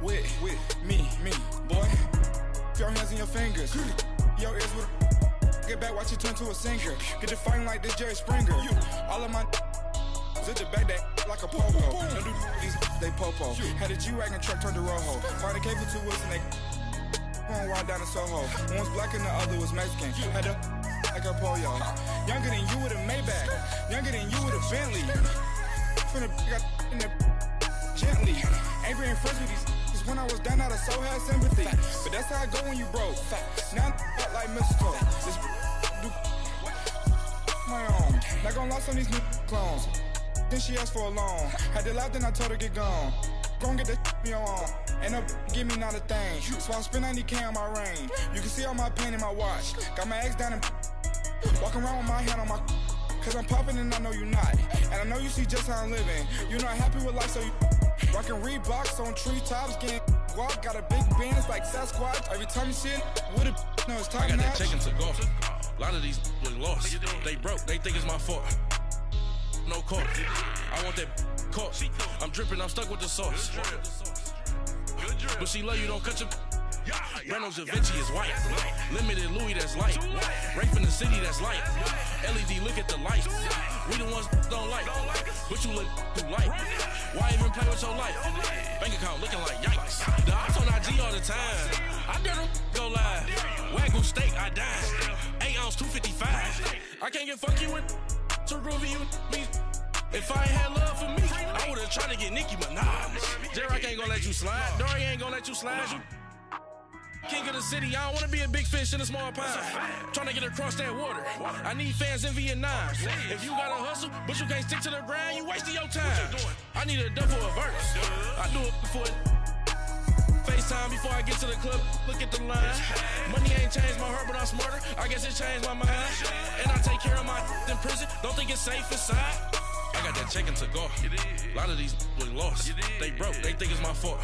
with me, boy. Your hands and your fingers. Your ears with get back, watch it turn to a singer. Get to fighting like this Jerry Springer. All of my zip the back that like a popo. Don't do these, they popo. Had a G-Wagon truck turned to Rojo. Find a cable 2 wheels and they one ride down to Soho. One was black and the other was Mexican. Had a like a pollo. Younger than you with a Maybach. Younger than you with a Bentley. Finna got in the gently. Ain't being friends with these cause when I was down out of so had sympathy. But that's how I go when you broke. Now I'm like mistletoe. This do my own. Not gonna lost on these new clones. Then she asked for a loan. Had to laugh, then I told her get gone. Gon' get that me on. Ain't no give me not a thing. So I spend 90K on my range. You can see all my pain in my watch. Got my ex down and walking around with my hand on my cause I'm popping and I know you not. And I know you see just how I'm living. You're not happy with life, so you rockin' Reeboks on treetops, getting guap. Got a big band, it's like Sasquatch. Every time you see it, with a no, it's top I got notch. that chicken to go. A lot of these was lost. They broke, they think it's my fault. No court. I want that caught. I'm dripping, I'm stuck with the sauce. But she love you, don't cut your Reynolds Da Vinci is white. Limited Louis, that's light. Rape in the city, that's light. LED, look at the lights. We the ones don't like. But you look too light. Why even play with your life? Bank account looking like yikes. The ops on IG all the time. I dare them go live. Wagyu steak, I dine. 8 ounce, 255. I can't get funky with too groovy you me. If I ain't had love for me, I would've tried to get Nicki Minaj. Derek ain't gonna let you slide. Dory ain't gonna let you slide. You king of the city, I don't wanna be a big fish in a small pond. Tryna get across that water. I need fans in Vietnam. If you gotta hustle, but you can't stick to the grind, you wasting your time. I need a dub for a verse. I do it for FaceTime before I get to the club. Look at the line. Money ain't changed my heart, but I'm smarter. I guess it changed my mind. And I take care of my in prison. Don't think it's safe inside. I got that chicken to go. A lot of these was lost. They broke, they think it's my fault.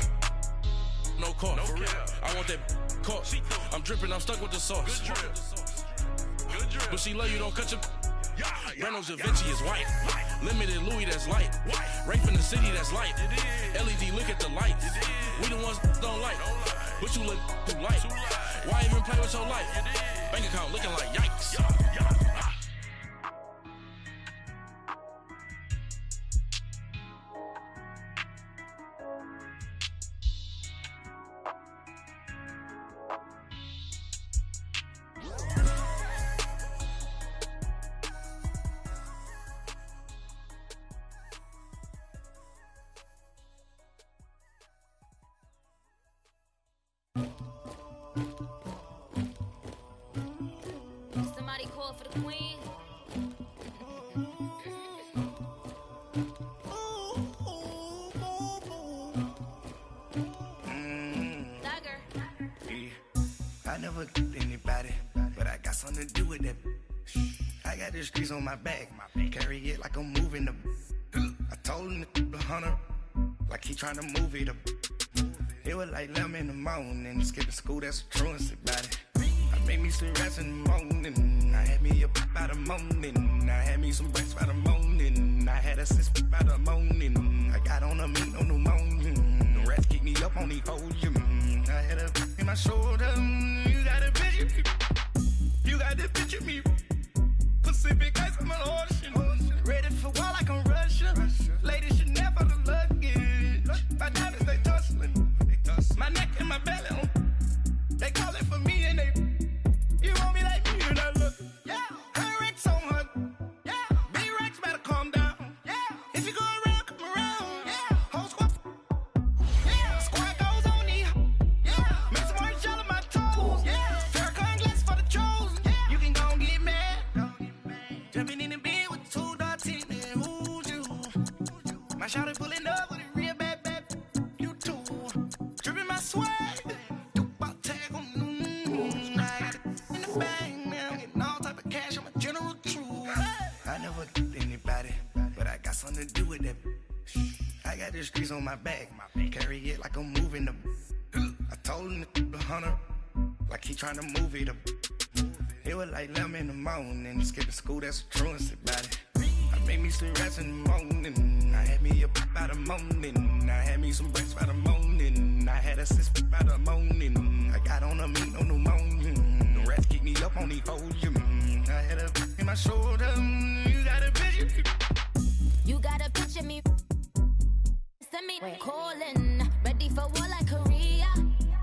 No court, for real. I want that caught. I'm dripping, I'm stuck with the sauce. But she love you, don't cut your Reynolds Da Vinci is white. Limited Louis, that's light. Rape in the city, that's light. LED, look at the lights. We the ones don't like. But you look too light. Why even play with your life? Bank account looking like yikes. Somebody call for the queen. Dagger. Yeah. I never did anybody, but I got something to do with that. I got the streets on my back, carry it like I'm moving the. I told him the hunter, like he trying to move it up. It was like 11 in the morning, skipping school, that's a truancy about it. I made me some rest in the morning, I had me up by the morning, I had me some breaks by the morning, I had a sis by the morning, I got on a meat on the morning, the rats keep me up on the podium, I had a in my shoulder, you got a picture me, you got the picture me, Pacific ice on my ocean, ready for war like I'm Russia, ladies should never the luggage, my diamonds they tussling, my neck and my belly on, they call it for me and they, you want me like me and I look, yeah, her Rex on her, yeah, big Rex better calm down, yeah, if you go around, come around, yeah, whole squad, yeah, squad goes on me, yeah, make some orange gel on my toes, yeah, Farrakhan glass for the trolls, yeah, you can go and get mad, jumping in the bed with 2 dots in there, who's you, my shawty pulling up with a real bad, you too, dripping my swag, I never did anybody, but I got something to do with that. I got the streets on my back, carry it like I'm moving the. I told him the hunter, like he trying to move it up. It was like 11 in the morning, skipping school, that's a truancy about it. I made me some rest in the morning, I had me up by the morning, I had me some breaks by the morning, I had a sis by the morning. I got on a meat, no pneumonia. The rats keep me up on these folium. I had a in my shoulder. You got a picture. You got a picture me. Send me calling. Ready for war like Korea.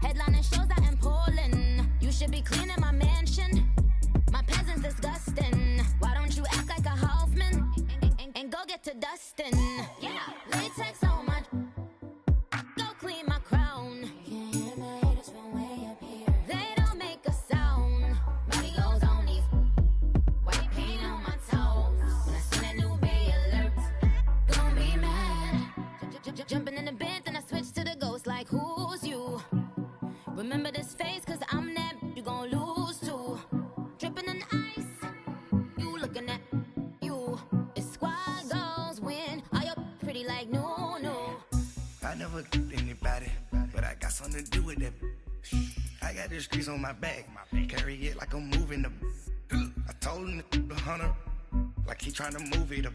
Headlining shows out in Poland. You should be cleaning my mansion. My peasants disgusting. Why don't you act like a Hoffman and go get to dustin'? Yeah, latex on my. Go clean my crown. You can hear my haters from way up here. They don't make a sound. Money goes on these. White paint on my toes. When I see that new Bay alert, gonna be mad. Jumping in the bed, then I switch to the ghost like who's you? Remember this face, cause I'm that you gon' lose too. Dripping in ice, you looking at you. It's squad goals win. Are you pretty like no? I never anybody, but I got something to do with that. I got the streets on my back, carry it like I'm moving the. I told him the hunter, like he trying to move it up.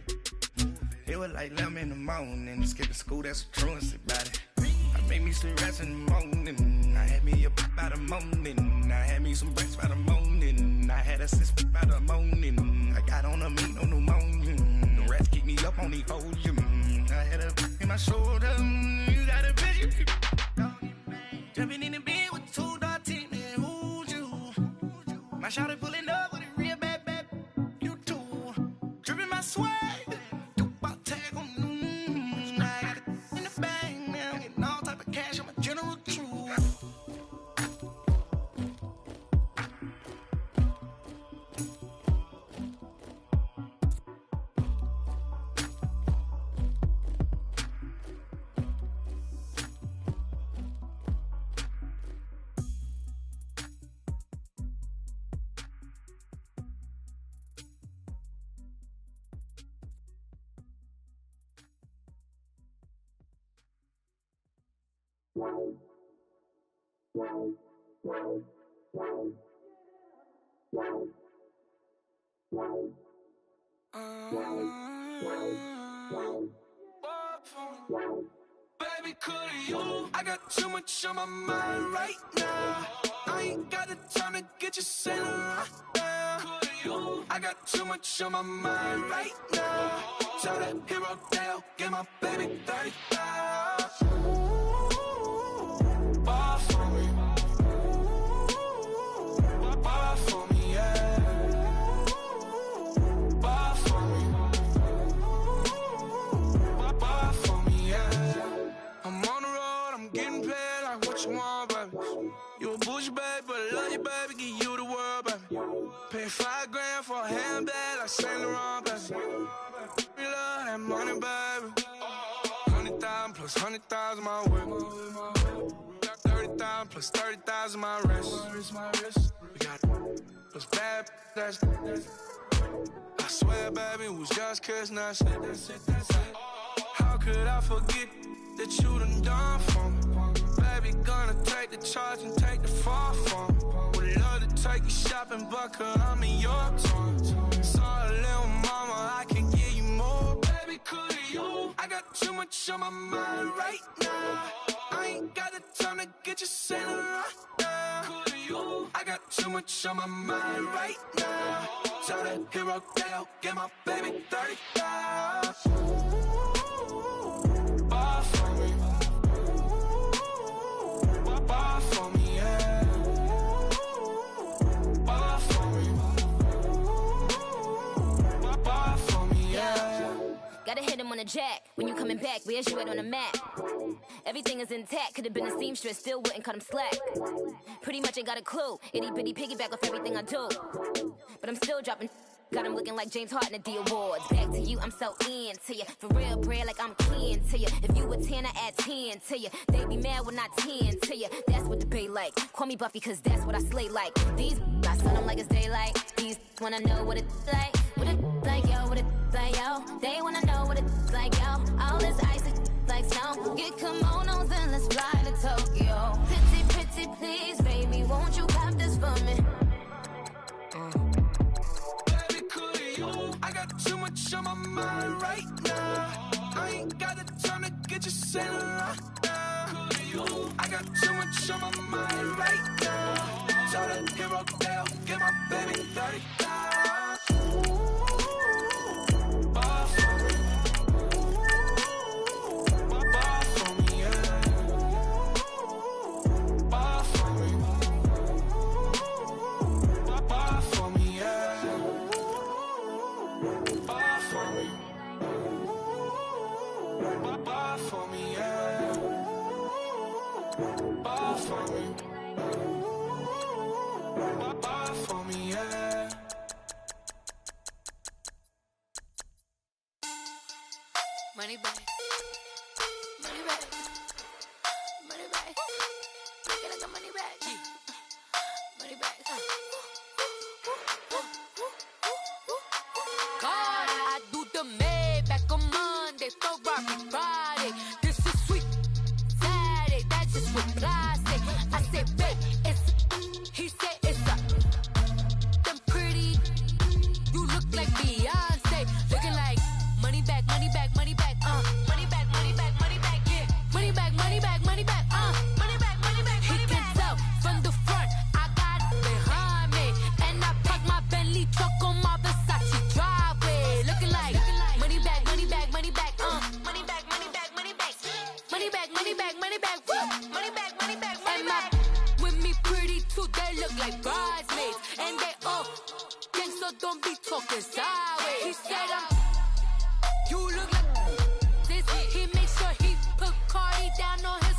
It was like 11 in the morning, skipping school, that's a truancy about it. I made me sleep rest in the morning. I had me up by the morning. I had me some breaks by the morning. I had a sis by the morning. I got on a meat, no pneumonia. The rats keep me up on these folium. I had a in my shoulder. You got a picture. Jumping in the bed with 2 dark teeth, man, who's you? My shawty pulling up with a real bad, you too. Dripping my swag. Baby, could you? I got too much on my mind right now. I ain't got the time to get you sailing right now. Could you? I got too much on my mind right now. Tell that hero Dale, get my baby 30,000. Bar for me. Bar for me, yeah. Bar for me. Bar for me, yeah. I'm on the road, I'm getting paid like what you want, baby. You a bougie, baby, but I love you, baby. Give you the world, baby. Pay $5 grand for a handbag like Saint Laurent, baby. We love that money, baby. 100,000 plus 100,000 my whip. 30,000 plus 30,000 my wrist. We got those bad, that's I swear, baby, it was just kissing us. How could I forget that you done for me? Baby, gonna take the charge and take the fall from me. Would love to take you shopping, but cause I'm in your town. Sorry, little mama, I can give you more. Baby, could you? I got too much on my mind right now. I ain't got the time to get you sailing right now. Could you? I got too much on my mind right now. Tell that hero Dale, get my baby 30,000. Bar for me. Bar for me, yeah. Bar for me. Bar for me, yeah. Gotta hit him on the jack. When you coming back, where's you at on the map? Everything is intact. Could've been a seamstress, still wouldn't cut him slack. Pretty much ain't got a clue. Itty bitty piggyback off everything I do. But I'm still dropping. Got him looking like James Harden at the awards. Back to you, I'm so into you. For real, bread, like I'm kin to you. If you a 10, I add 10 to you. They be mad when I 10 to you. That's what the bay like. Call me Buffy, cause that's what I slay like. These I sun them like it's daylight. These wanna know what it's like. What it like, yo, what it like, yo. They wanna know what it's like, yo. All this ice is like snow. Get kimonos and let's fly to Tokyo. Pretty, pretty, please, baby, won't you pop this for me? I got too much on my mind right now. I ain't got the time to get you sailing right now. I got got too much on my mind right now. Told her, give her bail, give my baby 30,000. Ball for me. Ball for me, yeah. Ball for me. Ball for me, yeah. Ball for me. Ball for me, yeah. Ball for me. Ball for me, yeah. Money back. Money back. Money back. Get like the money back. Money back. God, I do the Maybach on Monday, Ferrari Friday. This is sweet Saturday, that's just what I say. I say, babe, it's he said it's a them pretty. You look like Beyonce, looking like money back, money back, money back, money back, money back, money back, yeah, money back, money back, money back, money back, money back. He can tell from the front, I got it behind me, and I park my Bentley truck on my Versace driveway, looking like money back, money back, money back, money back, money back, money back, money back, money back, money back, money back, money back, money back. With me pretty too, they look like bridesmaids, and they all gang, so don't be talking sideways. He said you look like this. He makes sure he put Cardi down on his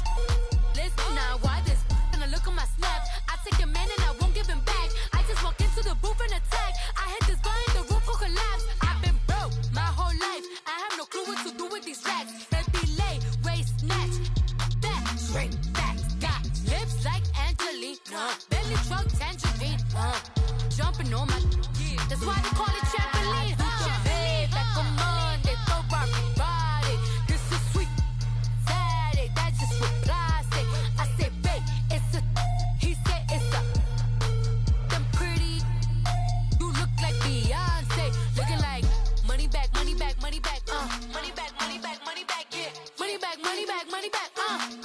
list. Now why this? And I look at my snaps. I take a man and I won't give him back. I just walk into the booth and attack. I hit this guy in the roof will collapse. I've been broke my whole life. I have no clue what to do with these racks. Baby lay, waist snatch, back, straight back. Got lips like Angelina, belly truck tangerine, jumping on my. That's why they call it trampoline. Back on Monday, Ferrari Friday. This is sweet Saturday, that's just what I say. I say, babe, it's a. He said it's a. Them pretty. You look like Beyonce, looking like money back, money back, money back, money back, money back, money back, yeah, money back, money back, money back,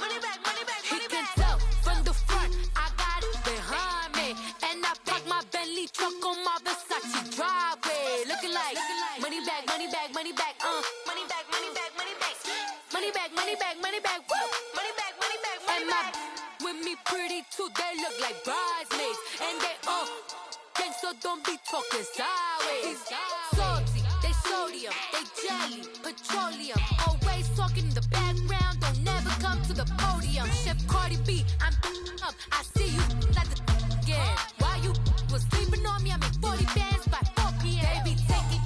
money back, money back. He can tell from the front, I got it behind me, and I park my Bentley truck on my Versace driveway, looking like money back, money back, money back, money back, money back, money back, money back, money back, money back, money back, money back, money back. With me pretty too, they look like bridesmaids, and they all gang, so don't be talking sideways. Salty, they sodium, they jelly, petroleum, always talking in the background, don't never come to the podium. Chef Cardi B, I'm up, I see you like the again. While you was sleeping on me, I make 40 bands by 4 p.m. Baby, take it.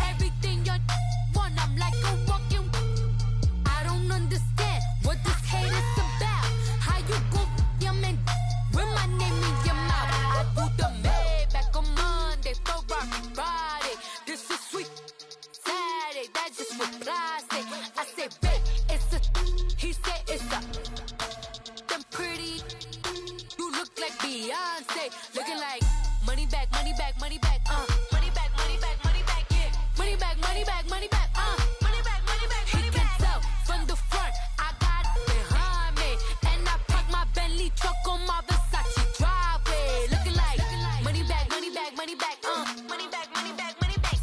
Everything you want, I'm like a walking. I don't understand what this hate is about. How you go, your man, with my name in your mouth. I do the Maybach on Monday, Ferrari Friday. This is sweet Saturday, that's just what I say. I say, babe, it's a. He said it's a. Them pretty. You look like Beyonce, looking like money back, money back, money back, money back, money back, money back, yeah, money back, money back, money back, money back, money back. He can tell from the front, I got it behind me, and I park my Bentley truck on my Versace driveway, looking like money back, money back, money back, money back, money back, money back,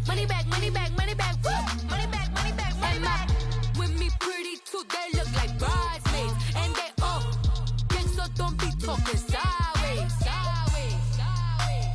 money back, money back, money back, money back, money back, money back. With me pretty too, they look like bridesmaids, and they all gang, so don't be talking sideways, sideways, sideways.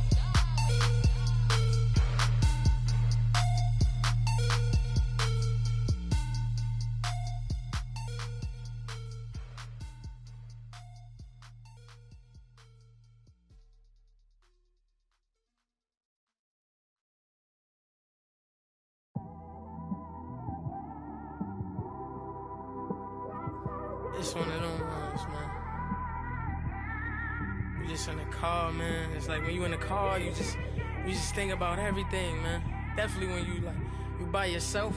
It's one of them ones, man. You just in the car, man. It's like when you in the car, you just think about everything, man. Definitely when you by yourself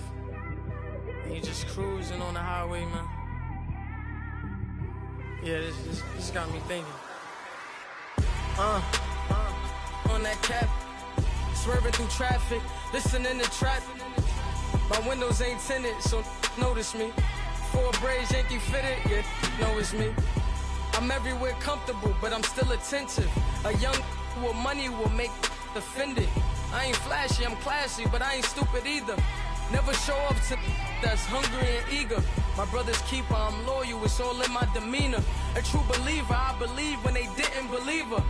and you just cruising on the highway, man. Yeah, this got me thinking. On that cap, swerving through traffic, listening to traffic. My windows ain't tinted, so notice me. PS4 braids, Yankee fitted, yeah, know it's me. I'm everywhere comfortable, but I'm still attentive. A young with money will make offended. I ain't flashy, I'm classy, but I ain't stupid either. Never show up to that's hungry and eager. My brother's keeper, I'm loyal, it's all in my demeanor. A true believer, I believe when they didn't believe her.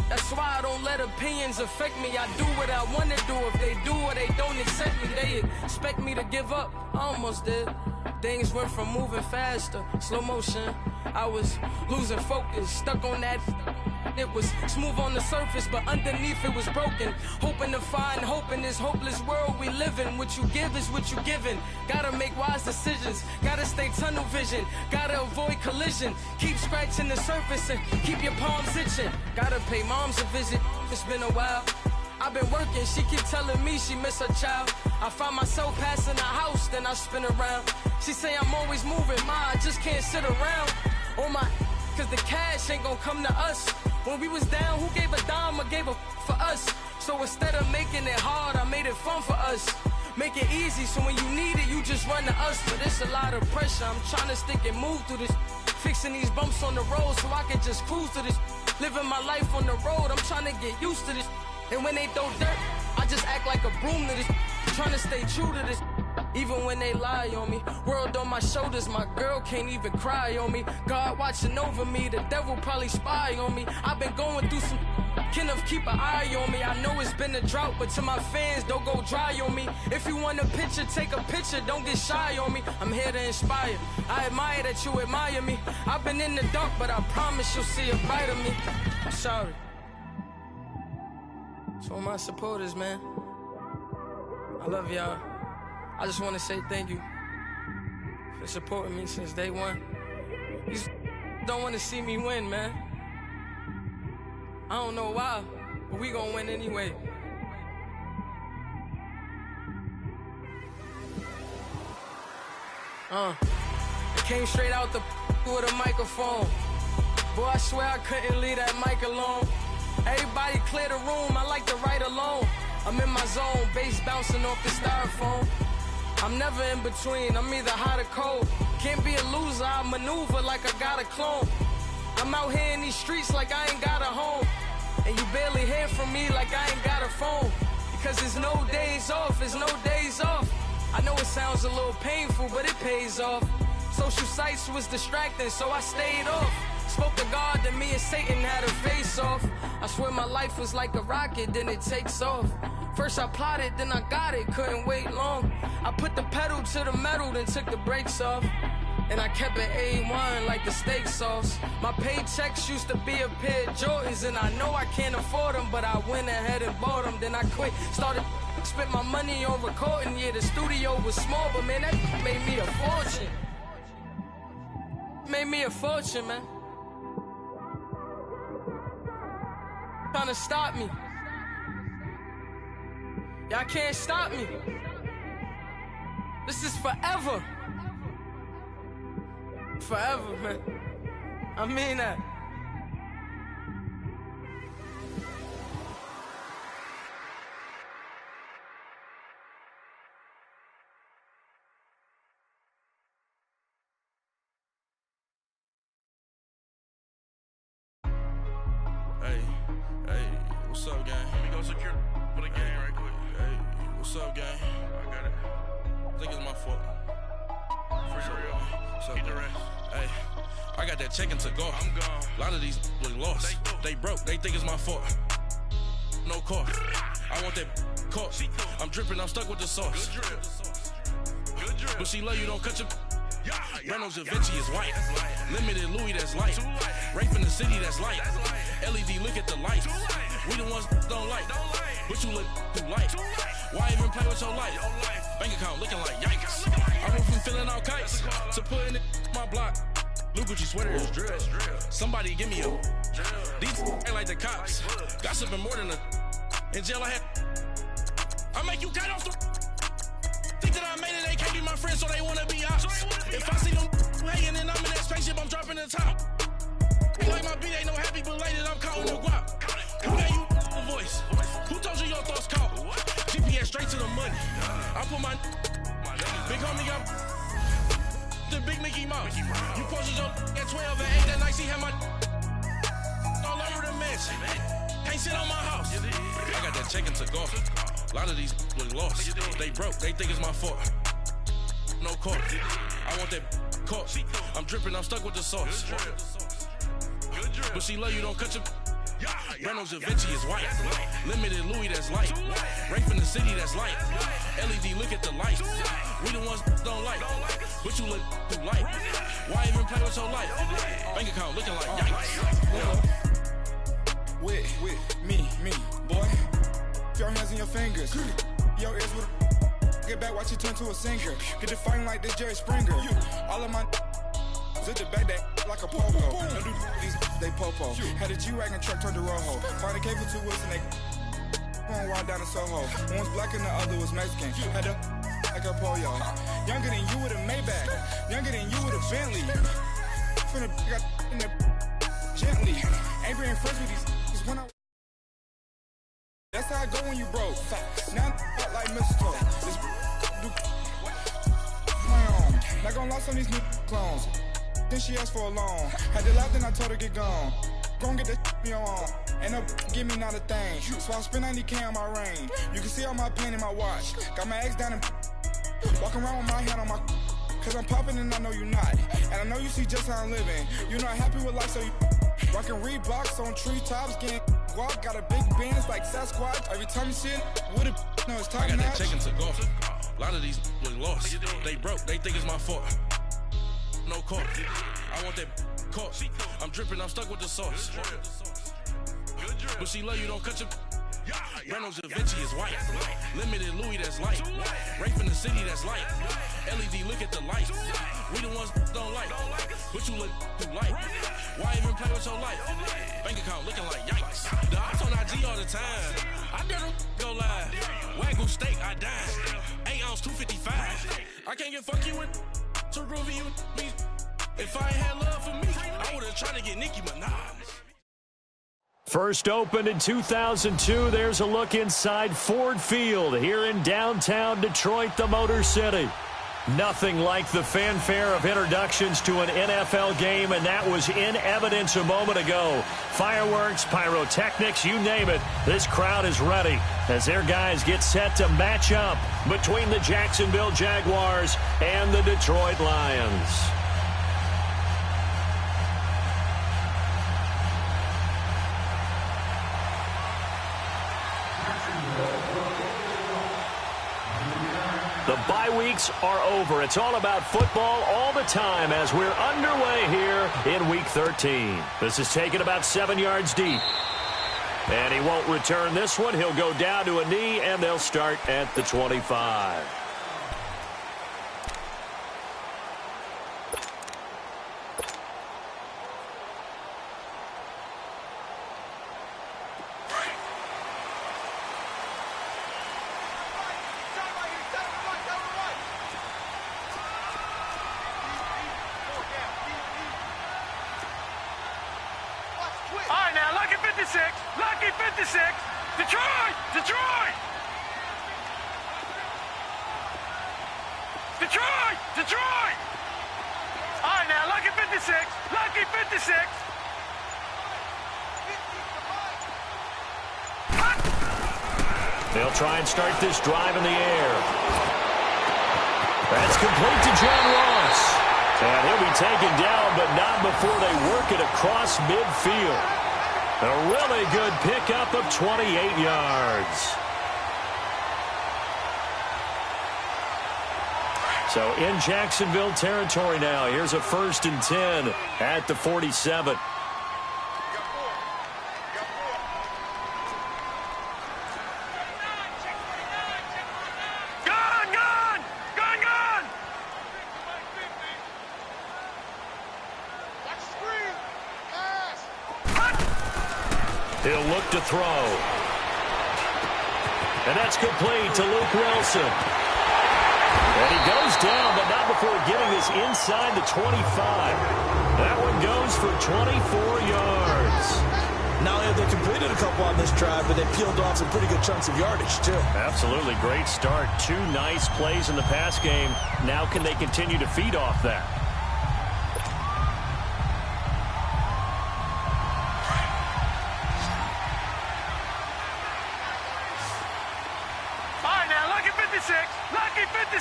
That's why I don't let opinions affect me. I do what I want to do. If they do or they don't accept me, they expect me to give up. I almost did. Things went from moving faster, slow motion. I was losing focus, stuck on that. It was smooth on the surface, but underneath it was broken. Hoping to find hope in this hopeless world we live in. What you give is what you given. Gotta make wise decisions. Gotta stay tunnel vision. Gotta avoid collision. Keep scratching the surface and keep your palms itching. Gotta pay moms a visit. It's been a while. I've been working, she keep telling me she miss her child. I find myself passing the house, then I spin around. She say I'm always moving, ma, I just can't sit around. Oh my, cause the cash ain't gon' come to us. When we was down, who gave a dime or gave a for us? So instead of making it hard, I made it fun for us. Make it easy, so when you need it, you just run to us. But it's a lot of pressure, I'm trying to stick and move through this. Fixing these bumps on the road so I can just cruise to this. Living my life on the road, I'm trying to get used to this. And when they throw dirt, I just act like a broom to this. Trying to stay true to this. Even when they lie on me. World on my shoulders, my girl can't even cry on me. God watching over me, the devil probably spy on me. I've been going through some. Kenneth, keep an eye on me. I know it's been a drought, but to my fans, don't go dry on me. If you want a picture, take a picture, don't get shy on me. I'm here to inspire. I admire that you admire me. I've been in the dark, but I promise you'll see a bright of me. I'm sorry. To all my supporters, man. I love y'all. I just want to say thank you for supporting me since day one. These don't want to see me win, man. I don't know why, but we gonna win anyway. I came straight out the with a microphone. Boy, I swear I couldn't leave that mic alone. Everybody clear the room, I like to write alone. I'm in my zone, bass bouncing off the styrofoam. I'm never in between, I'm either hot or cold. Can't be a loser, I maneuver like I got a clone. I'm out here in these streets like I ain't got a home. And you barely hear from me like I ain't got a phone. Because there's no days off, there's no days off. I know it sounds a little painful, but it pays off. Social sites was distracting, so I stayed off. Spoke to God, then me and Satan had a face off. I swear my life was like a rocket, then it takes off. First I plotted, then I got it, couldn't wait long. I put the pedal to the metal, then took the brakes off. And I kept it A1 like the steak sauce. My paychecks used to be a pair of Jordans, and I know I can't afford them, but I went ahead and bought them. Then I quit, started spent my money on recording. Yeah, the studio was small, but man, that made me a fortune. Made me a fortune, man. Trying to stop me. Y'all can't stop me. This is forever. Forever, man. I mean that. Hey, what's up, gang? Let me go secure for the gang right quick. Hey, what's up, gang? I got it. I think it's my fault. For real. Keep the rest. Hey, I got that check-in to go. I'm gone. A lot of these look lost. They broke. They think it's my fault. No car. I want that caught. I'm dripping. I'm stuck with the sauce. Good drip. But she love you. Don't cut your. Reynolds Da Vinci is white. Limited Louis, that's light. Rape in the city, that's light. LED, look at the lights. We the ones don't like. But you look too light. Why even play with your life? Bank account looking like yikes. I went from filling out kites to putting it my block. Blue Gucci sweater is drill. Somebody give me a. These ain't like the cops. Gossiping more than a. In jail I had. I make you cut off the. Think that I made it, they can't be my friends, so they wanna be ops. If I see them hanging and I'm in that spaceship, I'm dropping the top. Ain't like my beat ain't no happy belated, I'm counting the guap. Who gave you the voice? Who told you your thoughts count? GPS straight to the money. I put my big homie up. the big Mickey Mouse. You posted your at 12 and 8 that night, she had my all over the mansion. Can't sit on my house. I got that check into golf. A lot of these look lost. They broke, they think it's my fault. No court. I want that caught. I'm dripping, I'm stuck with the sauce. But she love you, don't cut your. Reynolds Da Vinci is white. Limited Louis, that's light. Rafe in the city, that's light. LED, look at the light. We the ones don't like. But you look too light. Why even play with your life? Bank account looking like yikes. With me, boy. Your hands and your fingers. Your ears with get back, watch you turn to a singer. Get to fighting like this Jerry Springer. All of my zip the back that like a popo. No do these they popo. Had a G-Wagon truck turned to Rojo. Find a cable 2 wheels and they going wild down in Soho. One was black and the other was Mexican. Had a like a pollo. Younger than you with a Maybach. Younger than you with a Bentley. From the got in the gently. Ain't being friends with these when I. That's how I go when you broke. Now I'm like mistletoe. This do my own. Not gonna lost on these new clones. Then she asked for a loan. Had to laugh, then I told her get gone. Gon' get that me on. Ain't no give me not a thing. So I spend 90K on my ring. You can see all my pain in my watch. Got my ex down and walking around with my hand on my. Cause I'm popping and I know you not. And I know you see just how I'm living. You're not happy with life, so you rockin' Reeboks on treetops, getting guap. Got a big band, it's like Sasquatch. Every time you see it, with it, no, it's top I got notch. that check into golf. A lot of these look lost. They broke, they think it's my fault. No court. I want that caught. I'm dripping, I'm stuck with the sauce. But she love you, don't cut your. Reynolds Da Vinci is white. Limited Louis, that's light. Rafe in the city, that's light. LED, look at the light. We the ones don't like. But you look too light. Why even play with your life? Bank account looking like yikes. The ops on IG all the time. I dare them go live. Wagyu steak, I dine. 8 ounce, 255. I can't get fuck you with to groovy you me. If I ain't had love for me, I would've tried to get Nicki Minaj. First opened in 2002, there's a look inside Ford Field here in downtown Detroit, the Motor City. Nothing like the fanfare of introductions to an NFL game, and that was in evidence a moment ago. Fireworks, pyrotechnics, you name it. This crowd is ready as their guys get set to match up between the Jacksonville Jaguars and the Detroit Lions. The bye weeks are over. It's all about football all the time as we're underway here in Week 13. This is taken about 7 yards deep. And he won't return this one. He'll go down to a knee, and they'll start at the 25. Lucky 56. Detroit! Detroit! Detroit! Detroit! All right, now, Lucky 56. Lucky 56. They'll try and start this drive in the air. That's complete to John Ross. And he'll be taken down, but not before they work it across midfield. A really good pickup of 28 yards. So in Jacksonville territory now. Here's a 1st and 10 at the 47. He'll look to throw. And that's complete to Luke Wilson. And he goes down, but not before getting this inside the 25. That one goes for 24 yards. Not only have they completed a couple on this drive, but they peeled off some pretty good chunks of yardage, too. Absolutely. Great start. 2 nice plays in the pass game. Now can they continue to feed off that?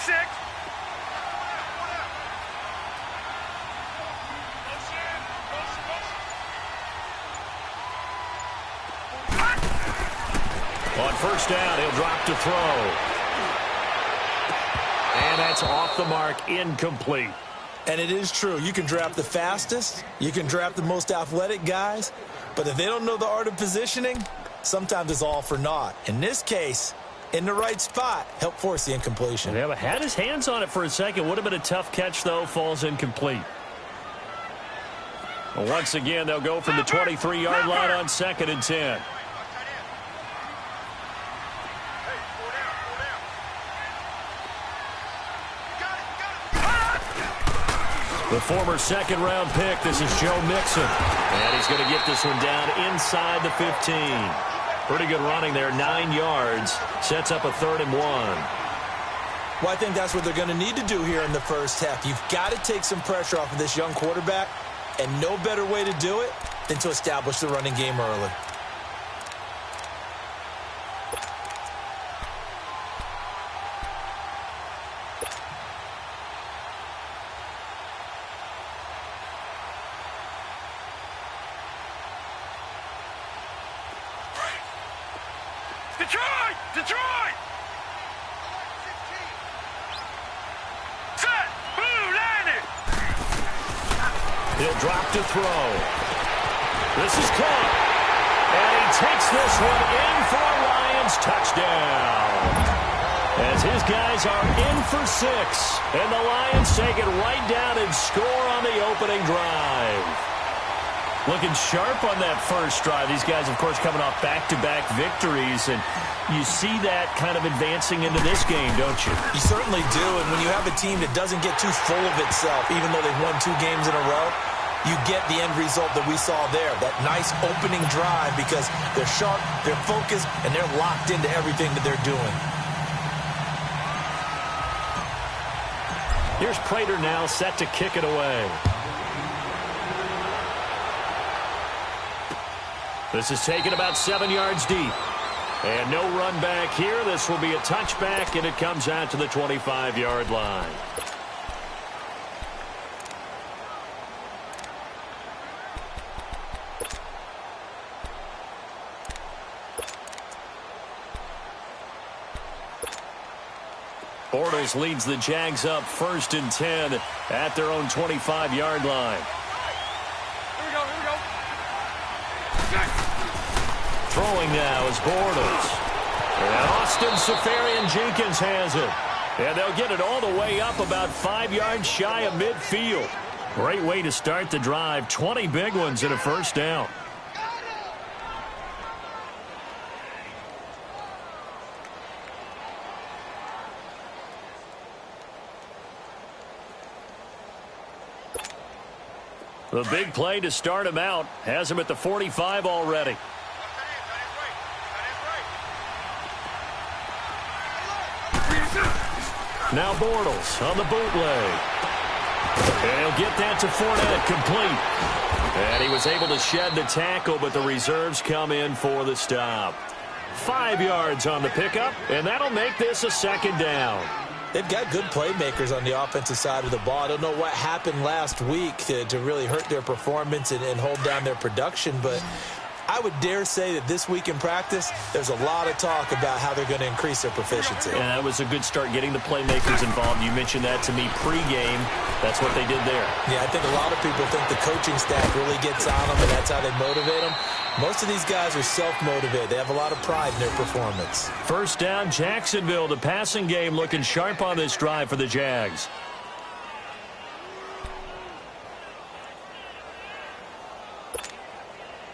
56. On first down, he'll drop to throw. And that's off the mark, incomplete. And it is true. You can draft the fastest. You can draft the most athletic guys. But if they don't know the art of positioning, sometimes it's all for naught. In this case, in the right spot, help force the incompletion. Yeah, but had his hands on it for a second. Would have been a tough catch, though. Falls incomplete. Well, once again, they'll go from the 23-yard line on 2nd and 10. The former second-round pick, this is Joe Mixon. And he's going to get this one down inside the 15. Pretty good running there, 9 yards. Sets up a 3rd and 1. Well, I think that's what they're going to need to do here in the first half. You've got to take some pressure off of this young quarterback, and no better way to do it than to establish the running game early. Detroit! Detroit! Set! Blue, landed! He'll drop to throw. This is caught. And he takes this one in for a Lions touchdown. As his guys are in for 6. And the Lions take it right down and score on the opening drive. Looking sharp on that first drive. These guys, of course, coming off back-to-back victories. And you see that kind of advancing into this game, don't you? You certainly do. And when you have a team that doesn't get too full of itself, even though they've won 2 games in a row, you get the end result that we saw there. That nice opening drive because they're sharp, they're focused, and they're locked into everything that they're doing. Here's Prater now set to kick it away. This is taken about 7 yards deep. And no run back here. This will be a touchback, and it comes out to the 25-yard line. Bortles leads the Jags up 1st and 10 at their own 25-yard line. Here we go, here we go. Throwing now is Bortles. And Austin Safarian-Jenkins has it. And they'll get it all the way up about 5 yards shy of midfield. Great way to start the drive. 20 big ones and a first down. The big play to start him out has him at the 45 already. Now Bortles on the bootleg. And he'll get that to Fournette, complete. And he was able to shed the tackle, but the reserves come in for the stop. 5 yards on the pickup, and that'll make this a 2nd down. They've got good playmakers on the offensive side of the ball. I don't know what happened last week to really hurt their performance and hold down their production, but I would dare say that this week in practice, there's a lot of talk about how they're going to increase their proficiency. And that was a good start getting the playmakers involved. You mentioned that to me pregame. That's what they did there. Yeah, I think a lot of people think the coaching staff really gets on them, and that's how they motivate them. Most of these guys are self-motivated. They have a lot of pride in their performance. First down, Jacksonville. The passing game looking sharp on this drive for the Jags.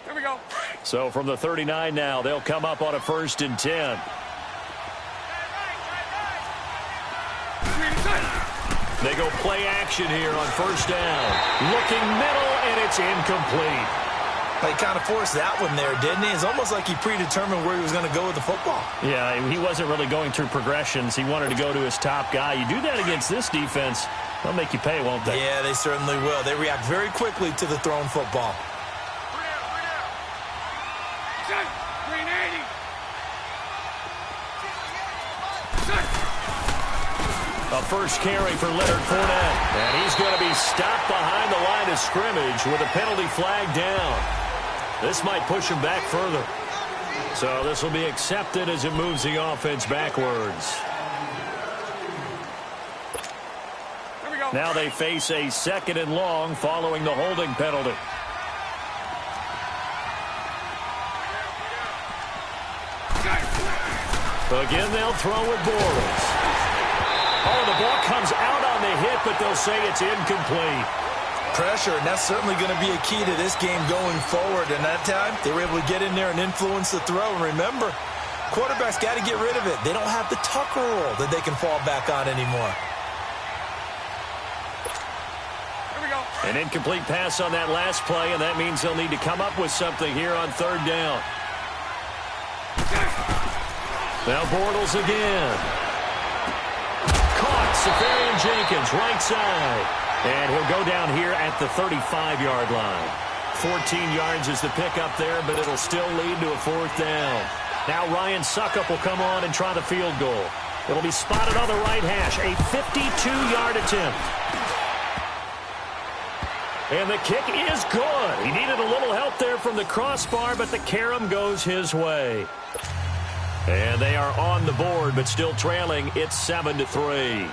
Here we go. So from the 39 now, they'll come up on a 1st and 10. They go play action here on first down. Looking middle, and it's incomplete. He kind of forced that one there, didn't he? It's almost like he predetermined where he was going to go with the football. Yeah, he wasn't really going through progressions. He wanted to go to his top guy. You do that against this defense, they'll make you pay, won't they? Yeah, they certainly will. They react very quickly to the thrown football. Green 80. A first carry for Leonard Fournette. And he's going to be stopped behind the line of scrimmage with a penalty flag down. This might push him back further. So this will be accepted as it moves the offense backwards. Here we go. Now they face a 2nd and long following the holding penalty. Again, they'll throw with Bortles. Oh, the ball comes out on the hit, but they'll say it's incomplete. Pressure, and that's certainly going to be a key to this game going forward. And that time, they were able to get in there and influence the throw. And remember, quarterbacks got to get rid of it. They don't have the Tucker rule that they can fall back on anymore. Here we go. An incomplete pass on that last play, and that means they'll need to come up with something here on 3rd down. Now Bortles again. Caught. Safarian Jenkins, right side. And he'll go down here at the 35-yard line. 14 yards is the pickup there, but it'll still lead to a 4th down. Now Ryan Suckup will come on and try the field goal. It'll be spotted on the right hash. A 52-yard attempt. And the kick is good. He needed a little help there from the crossbar, but the carom goes his way. And they are on the board, but still trailing. It's 7-3.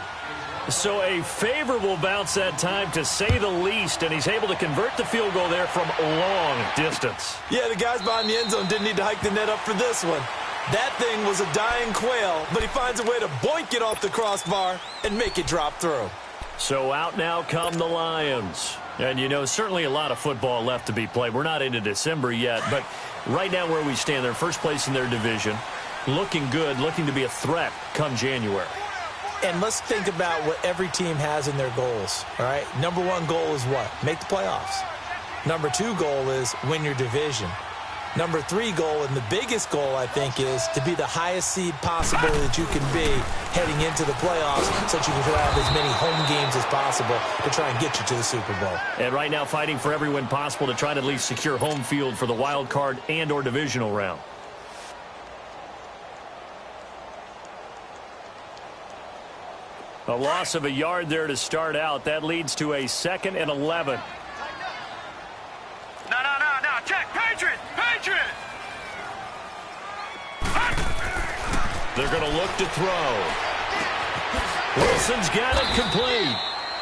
So a favorable bounce that time, to say the least, and he's able to convert the field goal there from long distance. Yeah, the guys behind the end zone didn't need to hike the net up for this one. That thing was a dying quail, but he finds a way to boink it off the crossbar and make it drop through. So out now come the Lions. And, you know, certainly a lot of football left to be played. We're not into December yet, but right now where we stand, they're first place in their division. Looking good, looking to be a threat come January. And let's think about what every team has in their goals, all right? Number 1 goal is what? Make the playoffs. Number 2 goal is win your division. Number 3 goal, and the biggest goal, I think, is to be the highest seed possible that you can be heading into the playoffs so that you can have as many home games as possible to try and get you to the Super Bowl. And right now fighting for every win possible to try to at least secure home field for the wild card and or divisional round. A loss of a yard there to start out. That leads to a 2nd and 11. No. Check. Patriot. They're going to look to throw. Wilson's got it complete.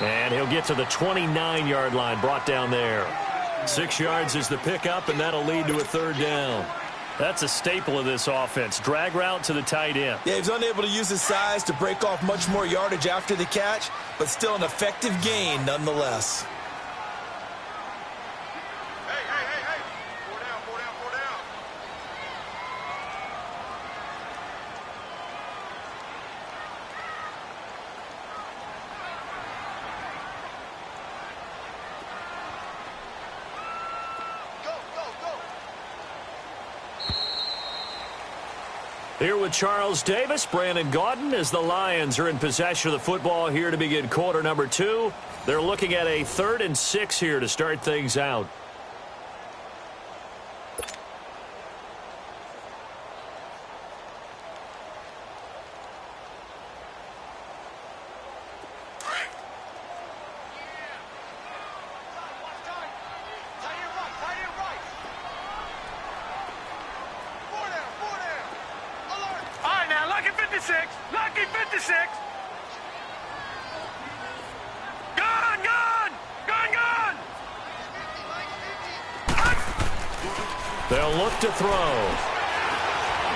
And he'll get to the 29-yard line, brought down there. 6 yards is the pickup, and that'll lead to a 3rd down. That's a staple of this offense. Drag route to the tight end. Yeah, he's unable to use his size to break off much more yardage after the catch, but still an effective gain nonetheless. Hey. 4 down. Here with Charles Davis, Brandon Gaudin, as the Lions are in possession of the football here to begin quarter number 2. They're looking at a 3rd and 6 here to start things out. Lucky 56. Gun. They'll look to throw.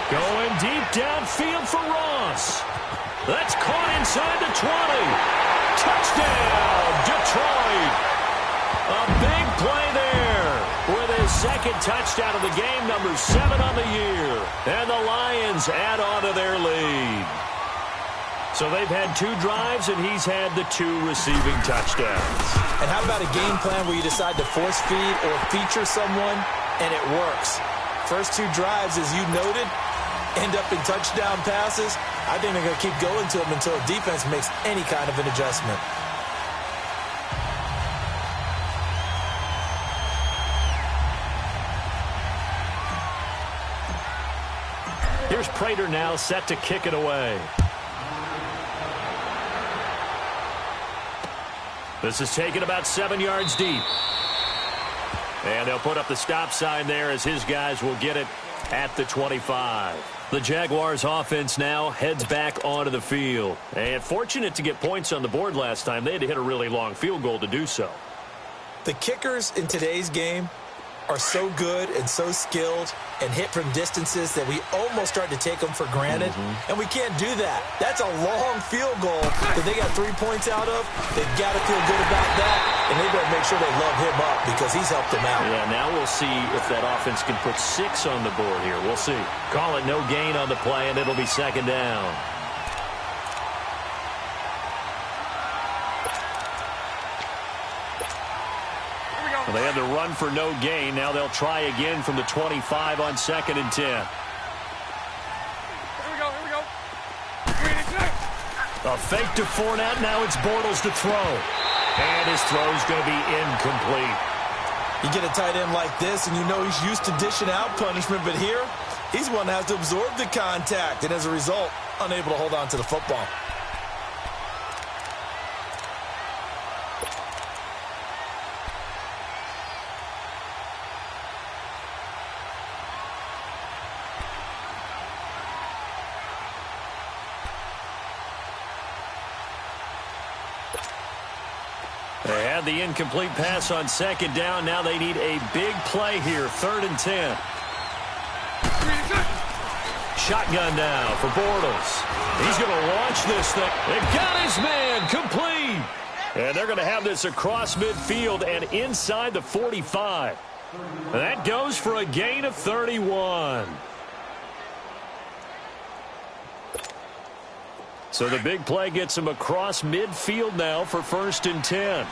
Going deep downfield for Ross. That's caught inside the 20. Touchdown, Detroit. A big play there with his 2nd touchdown of the game, number 7 on the year. And the Lions add on to their lead. So they've had 2 drives, and he's had the 2 receiving touchdowns. And how about a game plan where you decide to force feed or feature someone, and it works? First 2 drives, as you noted, end up in touchdown passes. I think they're going to keep going to them until the defense makes any kind of an adjustment. Here's Prater now set to kick it away. This is taken about 7 yards deep. And they'll put up the stop sign there as his guys will get it at the 25. The Jaguars offense now heads back onto the field. And fortunate to get points on the board last time. They had to hit a really long field goal to do so. The kickers in today's game are so good and so skilled and hit from distances that we almost start to take them for granted, and we can't do that. That's a long field goal that they got 3 points out of. They've got to feel good about that, and they better make sure they love him up because he's helped them out. Yeah, now we'll see if that offense can put 6 on the board here. We'll see. Call it no gain on the play, and it'll be second down. Well, they had to run for no gain. Now they'll try again from the 25 on 2nd and 10. Here we go. A fake to Fournette. Now it's Bortles to throw. And his throw's going to be incomplete. You get a tight end like this, and you know he's used to dishing out punishment, but here, he's one that has to absorb the contact, and as a result, unable to hold on to the football. They had the incomplete pass on 2nd down. Now they need a big play here. 3rd and 10. Shotgun now for Bortles. He's going to launch this thing. They got his man complete. And they're going to have this across midfield and inside the 45. And that goes for a gain of 31. So the big play gets him across midfield now for 1st and 10.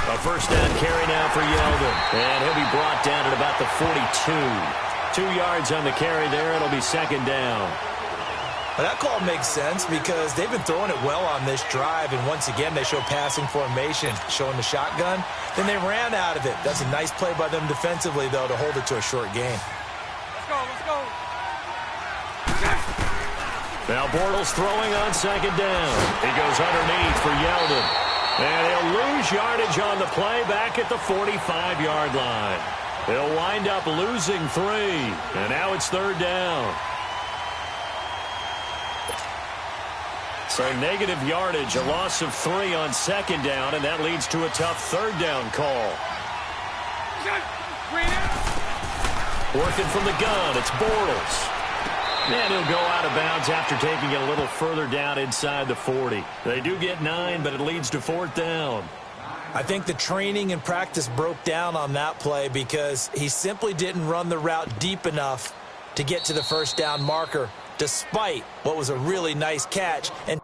A first down carry now for Yeldon. And he'll be brought down at about the 42. 2 yards on the carry there. It'll be 2nd down. Well, that call makes sense because they've been throwing it well on this drive, and once again they show passing formation, showing the shotgun. Then they ran out of it. That's a nice play by them defensively, though, to hold it to a short gain. Let's go. Now Bortles throwing on 2nd down. He goes underneath for Yeldon. And he'll lose yardage on the play back at the 45-yard line. He'll wind up losing 3. And now it's 3rd down. So negative yardage, a loss of 3 on 2nd down, and that leads to a tough 3rd down call. Working from the gun, it's Bortles. And he'll go out of bounds after taking it a little further down inside the 40. They do get 9, but it leads to 4th down. I think the training and practice broke down on that play because he simply didn't run the route deep enough to get to the first down marker, despite what was a really nice catch. And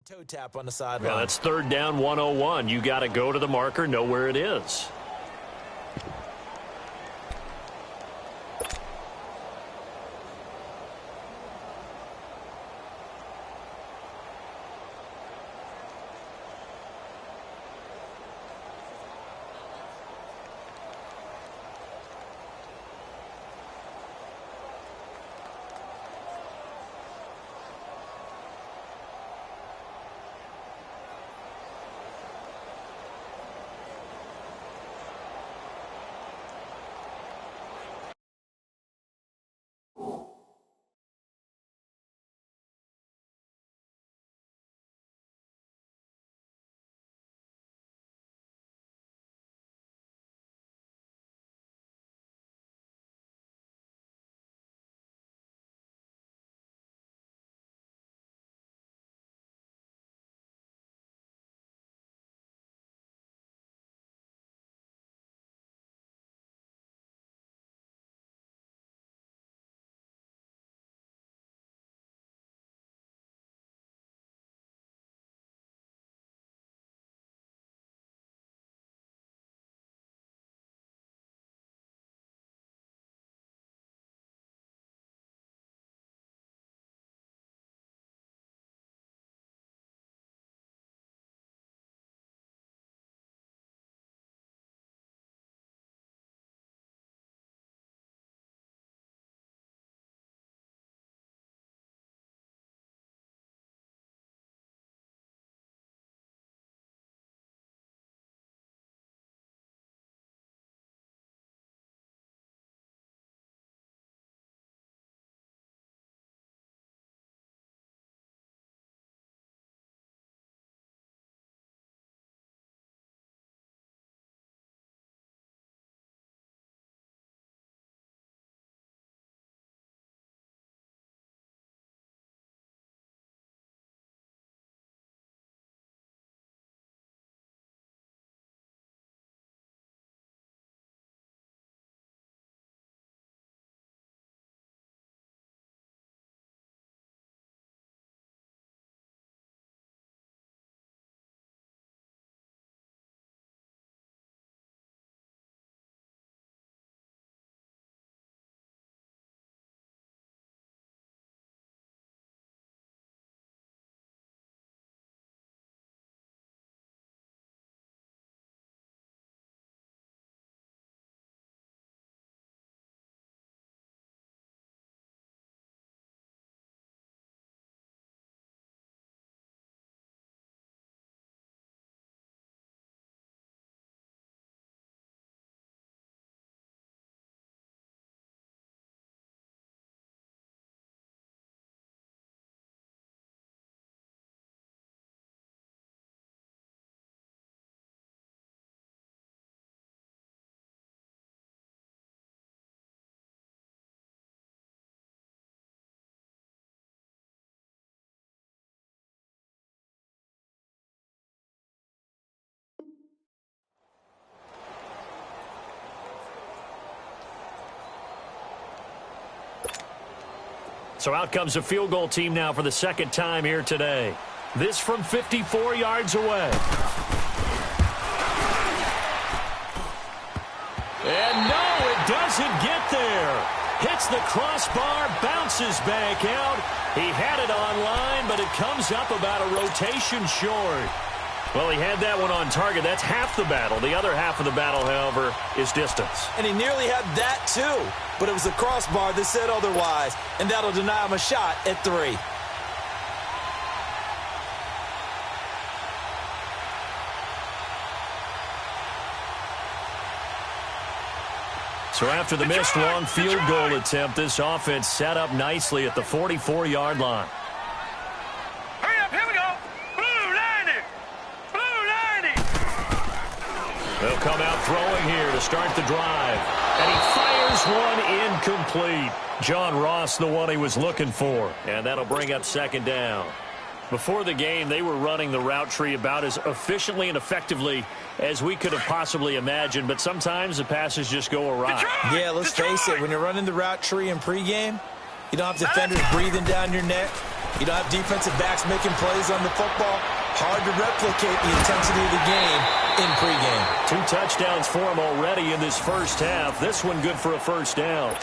toe tap on the sideline. Well, that's 3rd down, 101. You got to go to the marker, know where it is. So out comes a field goal team now for the second time here today. This from 54 yards away. And no, it doesn't get there. Hits the crossbar, bounces back out. He had it online, but it comes up about a rotation short. Well, he had that one on target. That's half the battle. The other half of the battle, however, is distance. And he nearly had that, too. But it was the crossbar that said otherwise, and that'll deny him a shot at 3. So after the missed long field goal attempt, this offense set up nicely at the 44-yard line. Hurry up, here we go. Blue 90. Blue 90. They'll come out throwing here to start the drive. And he fires one incomplete. John Ross, the one he was looking for. And that'll bring up second down. Before the game, they were running the route tree about as efficiently and effectively as we could have possibly imagined, but sometimes the passes just go awry. Yeah, let's face it, when you're running the route tree in pregame, you don't have defenders breathing down your neck. You don't have defensive backs making plays on the football. Hard to replicate the intensity of the game in pregame. 2 touchdowns for him already in this first half. This one good for a first down.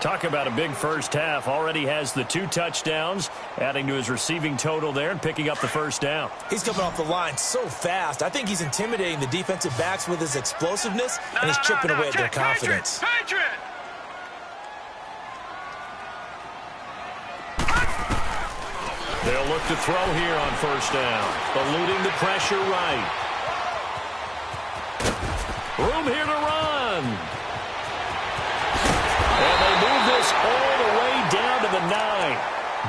Talk about a big first half. Already has the 2 touchdowns, adding to his receiving total there and picking up the first down. He's coming off the line so fast. I think he's intimidating the defensive backs with his explosiveness, and he's chipping away at their confidence. Patriot. They'll look to throw here on first down, eluding the pressure right. Room here to run. And they move this all the way down to the 9.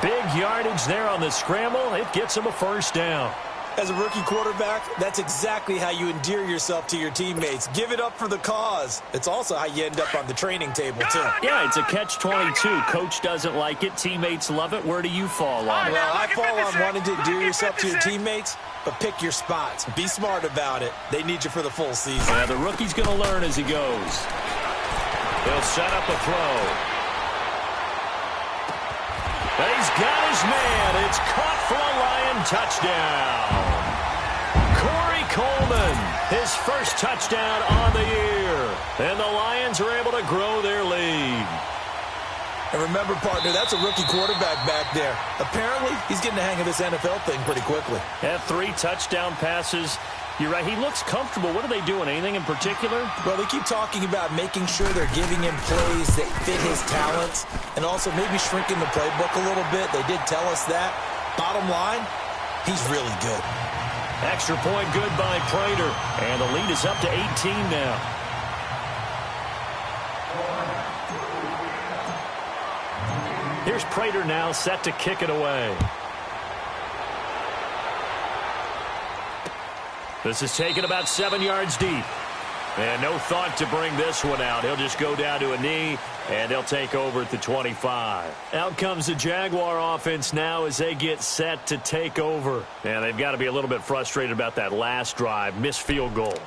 Big yardage there on the scramble. It gets them a first down. As a rookie quarterback, that's exactly how you endear yourself to your teammates. Give it up for the cause. It's also how you end up on the training table, too. Yeah, it's a catch-22. Coach doesn't like it. Teammates love it. Where do you fall on it? Well, I fall on wanting to endear yourself to your teammates, but pick your spots. Be smart about it. They need you for the full season. Yeah, the rookie's going to learn as he goes. He'll set up a throw. And he's got his man. It's caught for a Lion touchdown. Corey Coleman, his first touchdown on the year. And the Lions are able to grow their lead. And remember, partner, that's a rookie quarterback back there. Apparently, he's getting the hang of this NFL thing pretty quickly. Had 3 touchdown passes. You're right. He looks comfortable. What are they doing? Anything in particular? Well, they keep talking about making sure they're giving him plays that fit his talents and also maybe shrinking the playbook a little bit. They did tell us that. Bottom line, he's really good. Extra point good by Prater. And the lead is up to 18 now. Here's Prater now set to kick it away. This is taken about 7 yards deep. And no thought to bring this one out. He'll just go down to a knee, and they'll take over at the 25. Out comes the Jaguar offense now as they get set to take over. And they've got to be a little bit frustrated about that last drive, missed field goal.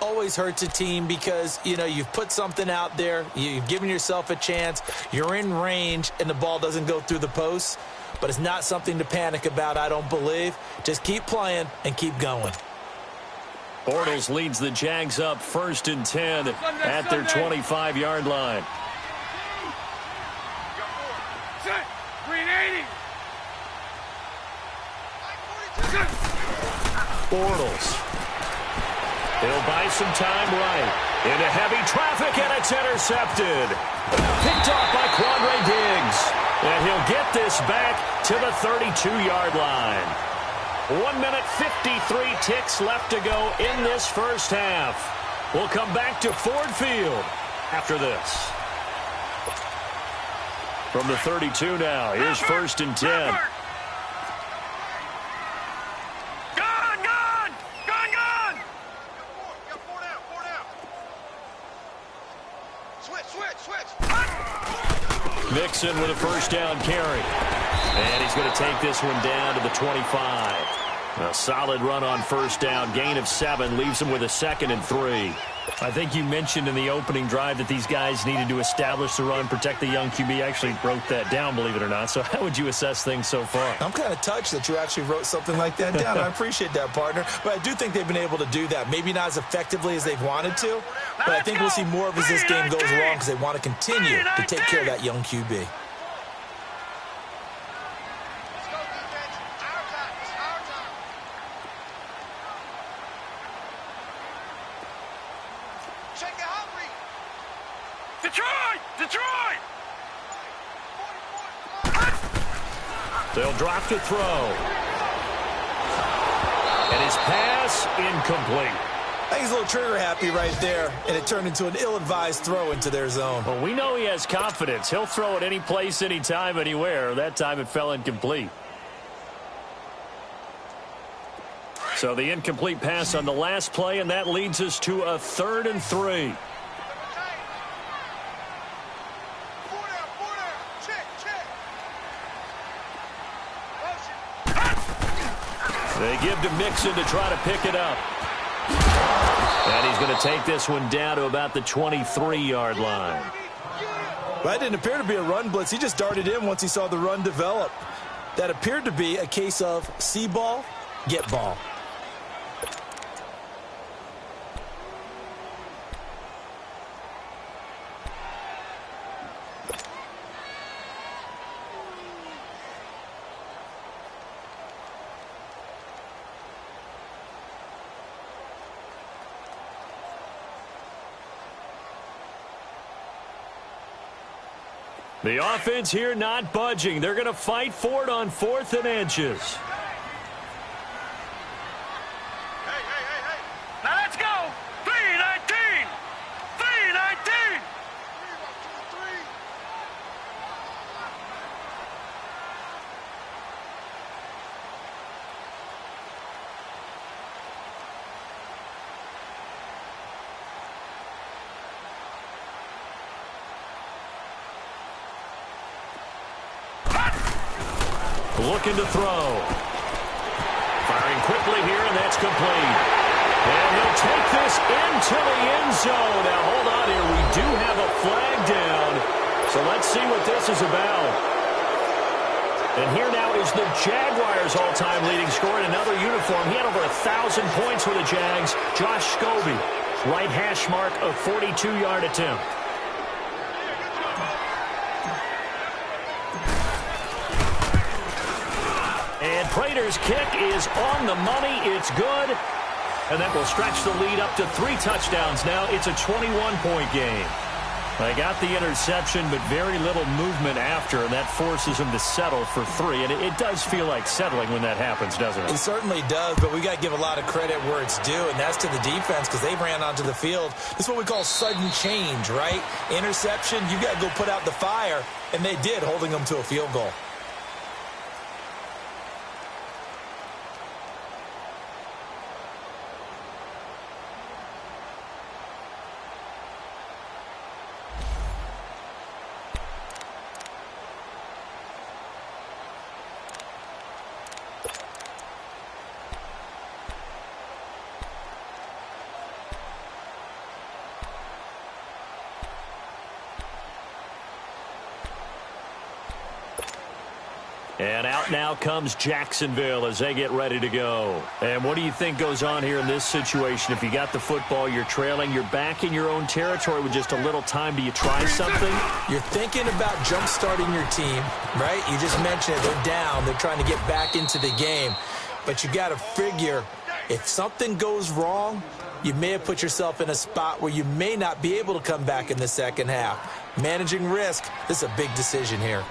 Always hurts a team because, you know, you've put something out there, you've given yourself a chance, you're in range, and the ball doesn't go through the posts. But it's not something to panic about, I don't believe. Just keep playing and keep going. Bortles leads the Jags up 1st and 10 at their 25-yard line. Bortles. He'll buy some time right. Into heavy traffic, and it's intercepted. Picked off by Quandre Diggs. And he'll get this back to the 32-yard line. 1 minute, 53 ticks left to go in this first half. We'll come back to Ford Field after this. From the 32 now, here's 1st and 10. Gone! Switch! Mixon with a first down carry. And he's going to take this one down to the 25. A solid run on first down. Gain of 7 leaves him with a 2nd and 3. I think you mentioned in the opening drive that these guys needed to establish the run, protect the young QB. I actually wrote that down, believe it or not. So how would you assess things so far? I'm kind of touched that you actually wrote something like that down. I appreciate that, partner. But I do think they've been able to do that. Maybe not as effectively as they've wanted to, but I think we'll see more of as this game goes along because they want to continue to take care of that young QB. Detroit! They'll drop to throw. And his pass incomplete. I think he's a little trigger happy right there, and it turned into an ill-advised throw into their zone. Well, we know he has confidence. He'll throw it any place, anytime, anywhere. That time it fell incomplete. So the incomplete pass on the last play, and that leads us to a 3rd and 3. They give to Mixon to try to pick it up. And he's going to take this one down to about the 23-yard line. Well, that didn't appear to be a run blitz. He just darted in once he saw the run develop. That appeared to be a case of see ball, get ball. The offense here not budging. They're going to fight for it on 4th and inches. Hey. Now let's go. 3-19. 3-19. Looking to throw. Firing quickly here, and that's complete. And he'll take this into the end zone. Now, hold on here. We do have a flag down. So let's see what this is about. And here now is the Jaguars' all-time leading scorer in another uniform. He had over 1,000 points for the Jags. Josh Scobie, right hash mark, a 42-yard attempt. And Prater's kick is on the money. It's good. And that will stretch the lead up to 3 touchdowns now. It's a 21-point game. They got the interception, but very little movement after, and that forces them to settle for 3. And it does feel like settling when that happens, doesn't it? It certainly does, but we got to give a lot of credit where it's due, and that's to the defense because they ran onto the field. This is what we call sudden change, right? Interception, you got to go put out the fire, and they did, holding them to a field goal. And out now comes Jacksonville as they get ready to go. And what do you think goes on here in this situation? If you got the football, you're trailing, you're back in your own territory with just a little time. Do you try something? You're thinking about jump-starting your team, right? You just mentioned it. They're down. They're trying to get back into the game. But you got to figure if something goes wrong, you may have put yourself in a spot where you may not be able to come back in the second half. Managing risk, this is a big decision here.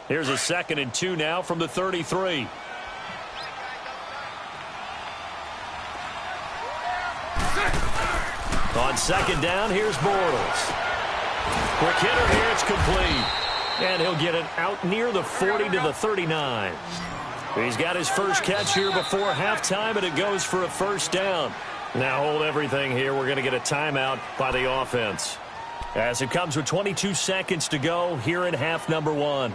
Here's a 2nd and 2 now from the 33. On 2nd down, here's Bortles. Quick hitter here, it's complete. And he'll get it out near the 40 to the 39. He's got his first catch here before halftime, and it goes for a 1st down. Now hold everything here. We're going to get a timeout by the offense. as it comes with 22 seconds to go here in half number 1.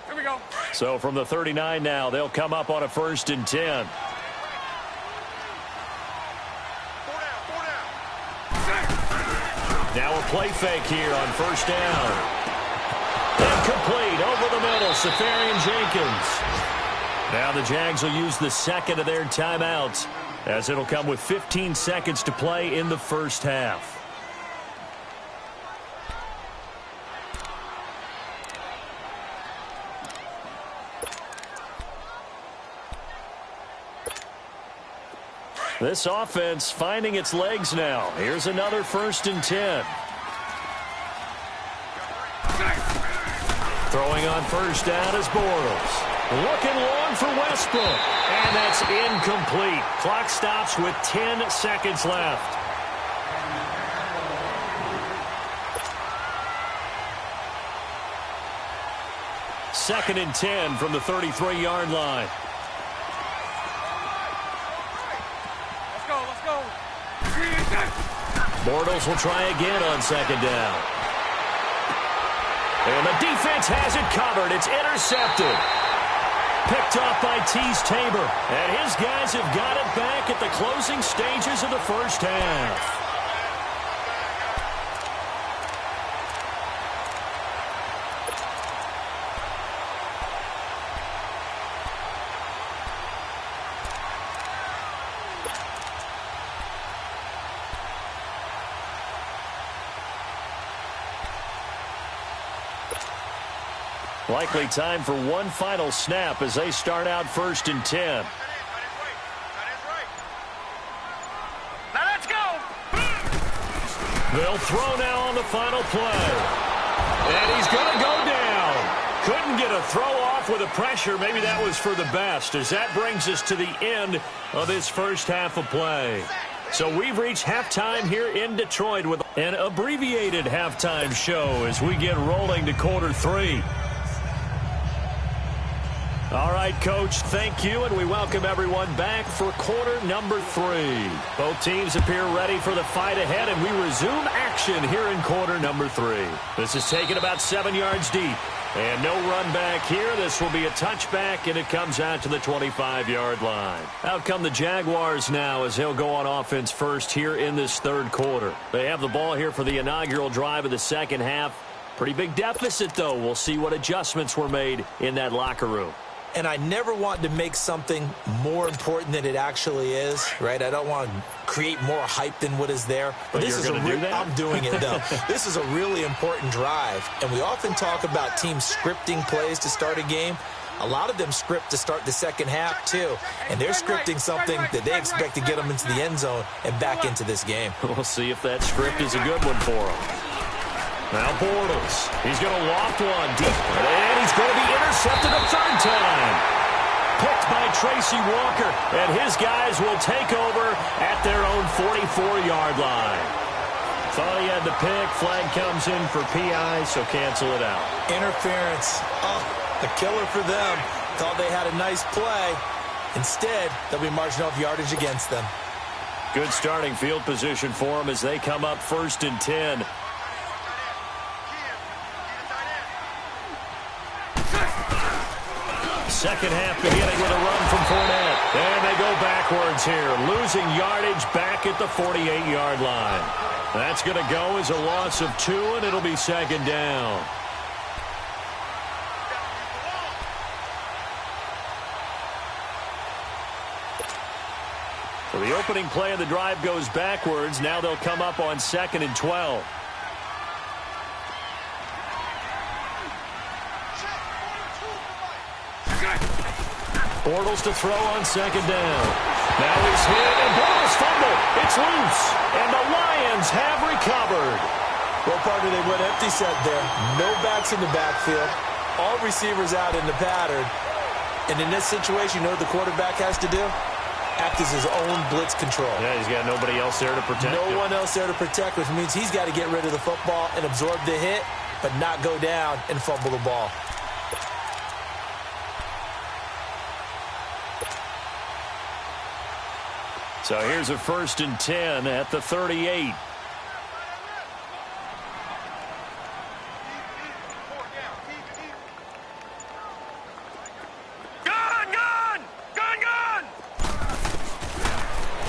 Here we go. So from the 39 now, they'll come up on a 1st and 10. Now a play fake here on 1st down. Incomplete over the middle, Safarian Jenkins. Now the Jags will use the second of their timeouts, as it'll come with 15 seconds to play in the first half. This offense finding its legs now. Here's another 1st and 10. Throwing on 1st down is Bortles. Looking long for Westbrook. And that's incomplete. Clock stops with 10 seconds left. Second and 10 from the 33-yard line. Bortles will try again on 2nd down. And the defense has it covered. It's intercepted. Picked off by Tease Tabor. And his guys have got it back at the closing stages of the first half. Likely time for one final snap as they start out 1st and 10. Now let's go. They'll throw now on the final play. And he's going to go down. Couldn't get a throw off with the pressure. Maybe that was for the best, as that brings us to the end of this first half of play. So we've reached halftime here in Detroit with an abbreviated halftime show as we get rolling to quarter 3. All right, Coach, thank you, and we welcome everyone back for quarter number 3. Both teams appear ready for the fight ahead, and we resume action here in quarter number 3. This is taken about 7 yards deep, and no run back here. This will be a touchback, and it comes out to the 25-yard line. Out come the Jaguars now as they'll go on offense first here in this 3rd quarter. They have the ball here for the inaugural drive of the second half. Pretty big deficit, though. We'll see what adjustments were made in that locker room. And I never want to make something more important than it actually is, right? I don't want to create more hype than what is there. But this is I'm doing it, though. This is a really important drive. And we often talk about teams scripting plays to start a game. A lot of them script to start the second half, too. And they're scripting something that they expect to get them into the end zone and back into this game. We'll see if that script is a good one for them. Now Bortles. He's going to loft one deep. And he's going to be intercepted a 3rd time. Picked by Tracy Walker. And his guys will take over at their own 44-yard line. Thought he had the pick. Flag comes in for PI, so cancel it out. Interference. Oh, a killer for them. Thought they had a nice play. Instead, they'll be marching off yardage against them. Good starting field position for them as they come up 1st and 10. Second half beginning with a run from Fournette. And they go backwards here, losing yardage back at the 48-yard line. That's going to go as a loss of 2, and it'll be 2nd down. So the opening play of the drive goes backwards. Now they'll come up on 2nd and 12. Bortles to throw on 2nd down. Now he's hit, and Bortles fumbled. It's loose, and the Lions have recovered. Well, partner, they went empty set there. No backs in the backfield. All receivers out in the pattern. And in this situation, you know what the quarterback has to do? Act as his own blitz control. Yeah, he's got nobody else there to protect him. No one else there to protect, which means he's got to get rid of the football and absorb the hit, but not go down and fumble the ball. So here's a 1st and 10 at the 38.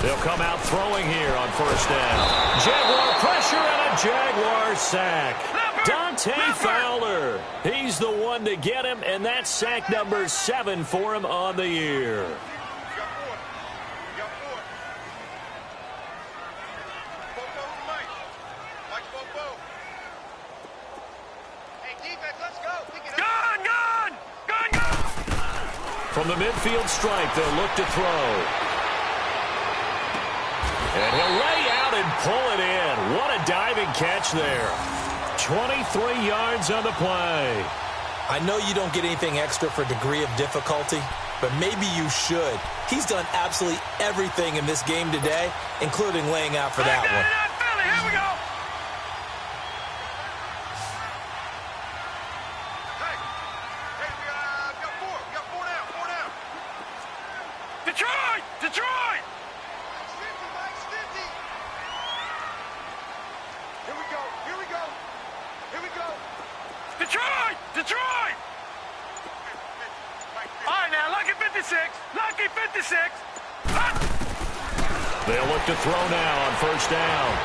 They'll come out throwing here on 1st down. Jaguar pressure and a Jaguar sack. Dante Fowler. He's the one to get him, and that's sack number 7 for him on the year. From the midfield stripe, they'll look to throw. And he'll lay out and pull it in. What a diving catch there. 23 yards on the play. I know you don't get anything extra for degree of difficulty, but maybe you should. He's done absolutely everything in this game today, including laying out for that one. Here we go. Detroit! Detroit! All right, now, lucky 56. Lucky 56. They'll look to throw now on 1st down.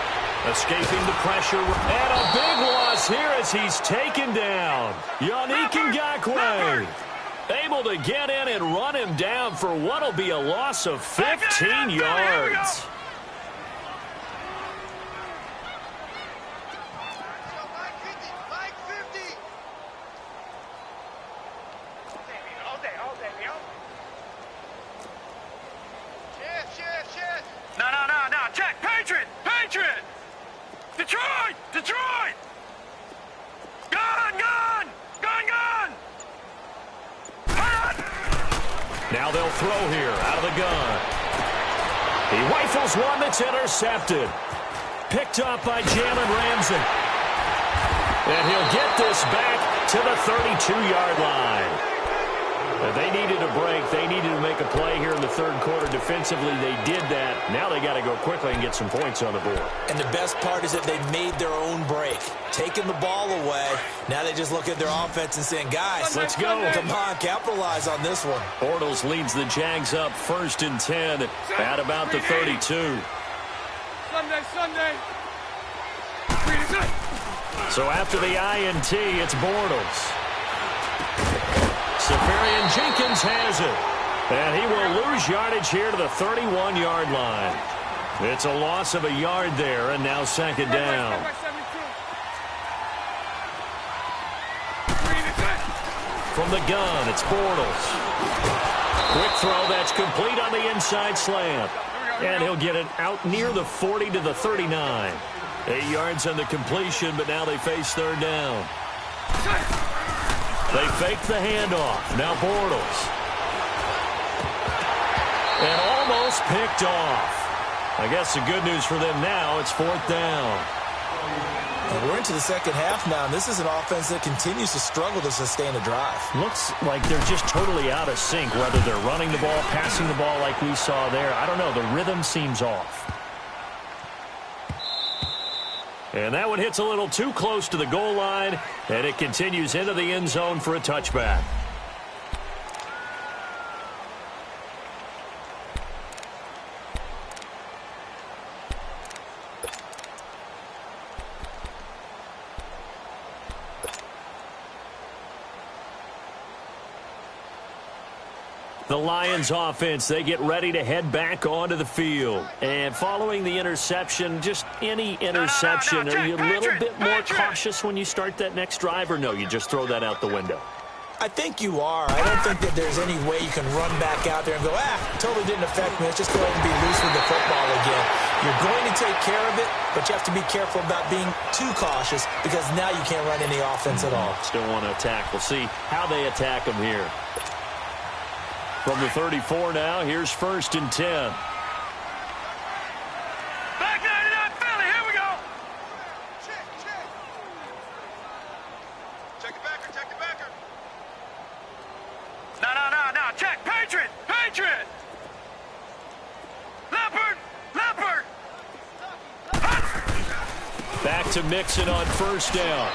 Escaping the pressure. And a big loss here as he's taken down. Yannick Ngakoue. Able to get in and run him down for what will be a loss of 15 yards. No. Check. Patriot. Detroit. Gun. Now they'll throw here out of the gun. He rifles one that's intercepted. Picked up by Jalen Ramsey. And he'll get this back to the 32-yard line. They needed a break. They needed to make a play here in the 3rd quarter. Defensively, they did that. Now they got to go quickly and get some points on the board. And the best part is that they made their own break. Taking the ball away. Now they just look at their offense and saying, guys, let's go. Come on, capitalize on this one. Bortles leads the Jags up 1st and 10 at about the 32. Sunday. So after the INT, it's Bortles. Safarian Jenkins has it. And he will lose yardage here to the 31-yard line. It's a loss of a yard there, and now 2nd down. From the gun, it's Bortles. Quick throw that's complete on the inside slant. And he'll get it out near the 40 to the 39. 8 yards on the completion, but now they face 3rd down. They fake the handoff. Now Bortles. And almost picked off. I guess the good news for them now, it's 4th down. And we're into the 2nd half now, and this is an offense that continues to struggle to sustain a drive. Looks like they're just totally out of sync, whether they're running the ball, passing the ball like we saw there. I don't know. The rhythm seems off. And that one hits a little too close to the goal line, and it continues into the end zone for a touchback. The Lions offense, they get ready to head back onto the field. And following the interception, just any interception, are you a little bit more cautious when you start that next drive, or no, you just throw that out the window? I think you are. I don't think that there's any way you can run back out there and go, totally didn't affect me. Let's just go ahead and be loose with the football again. You're going to take care of it, but you have to be careful about being too cautious because now you can't run any offense at all. Still want to attack. We'll see how they attack them here. From the 34 now, here's 1st and 10. Back 99 Philly, here we go. Check the backer. No. Check. Patriot. Leopard. Back to Mixon on first down.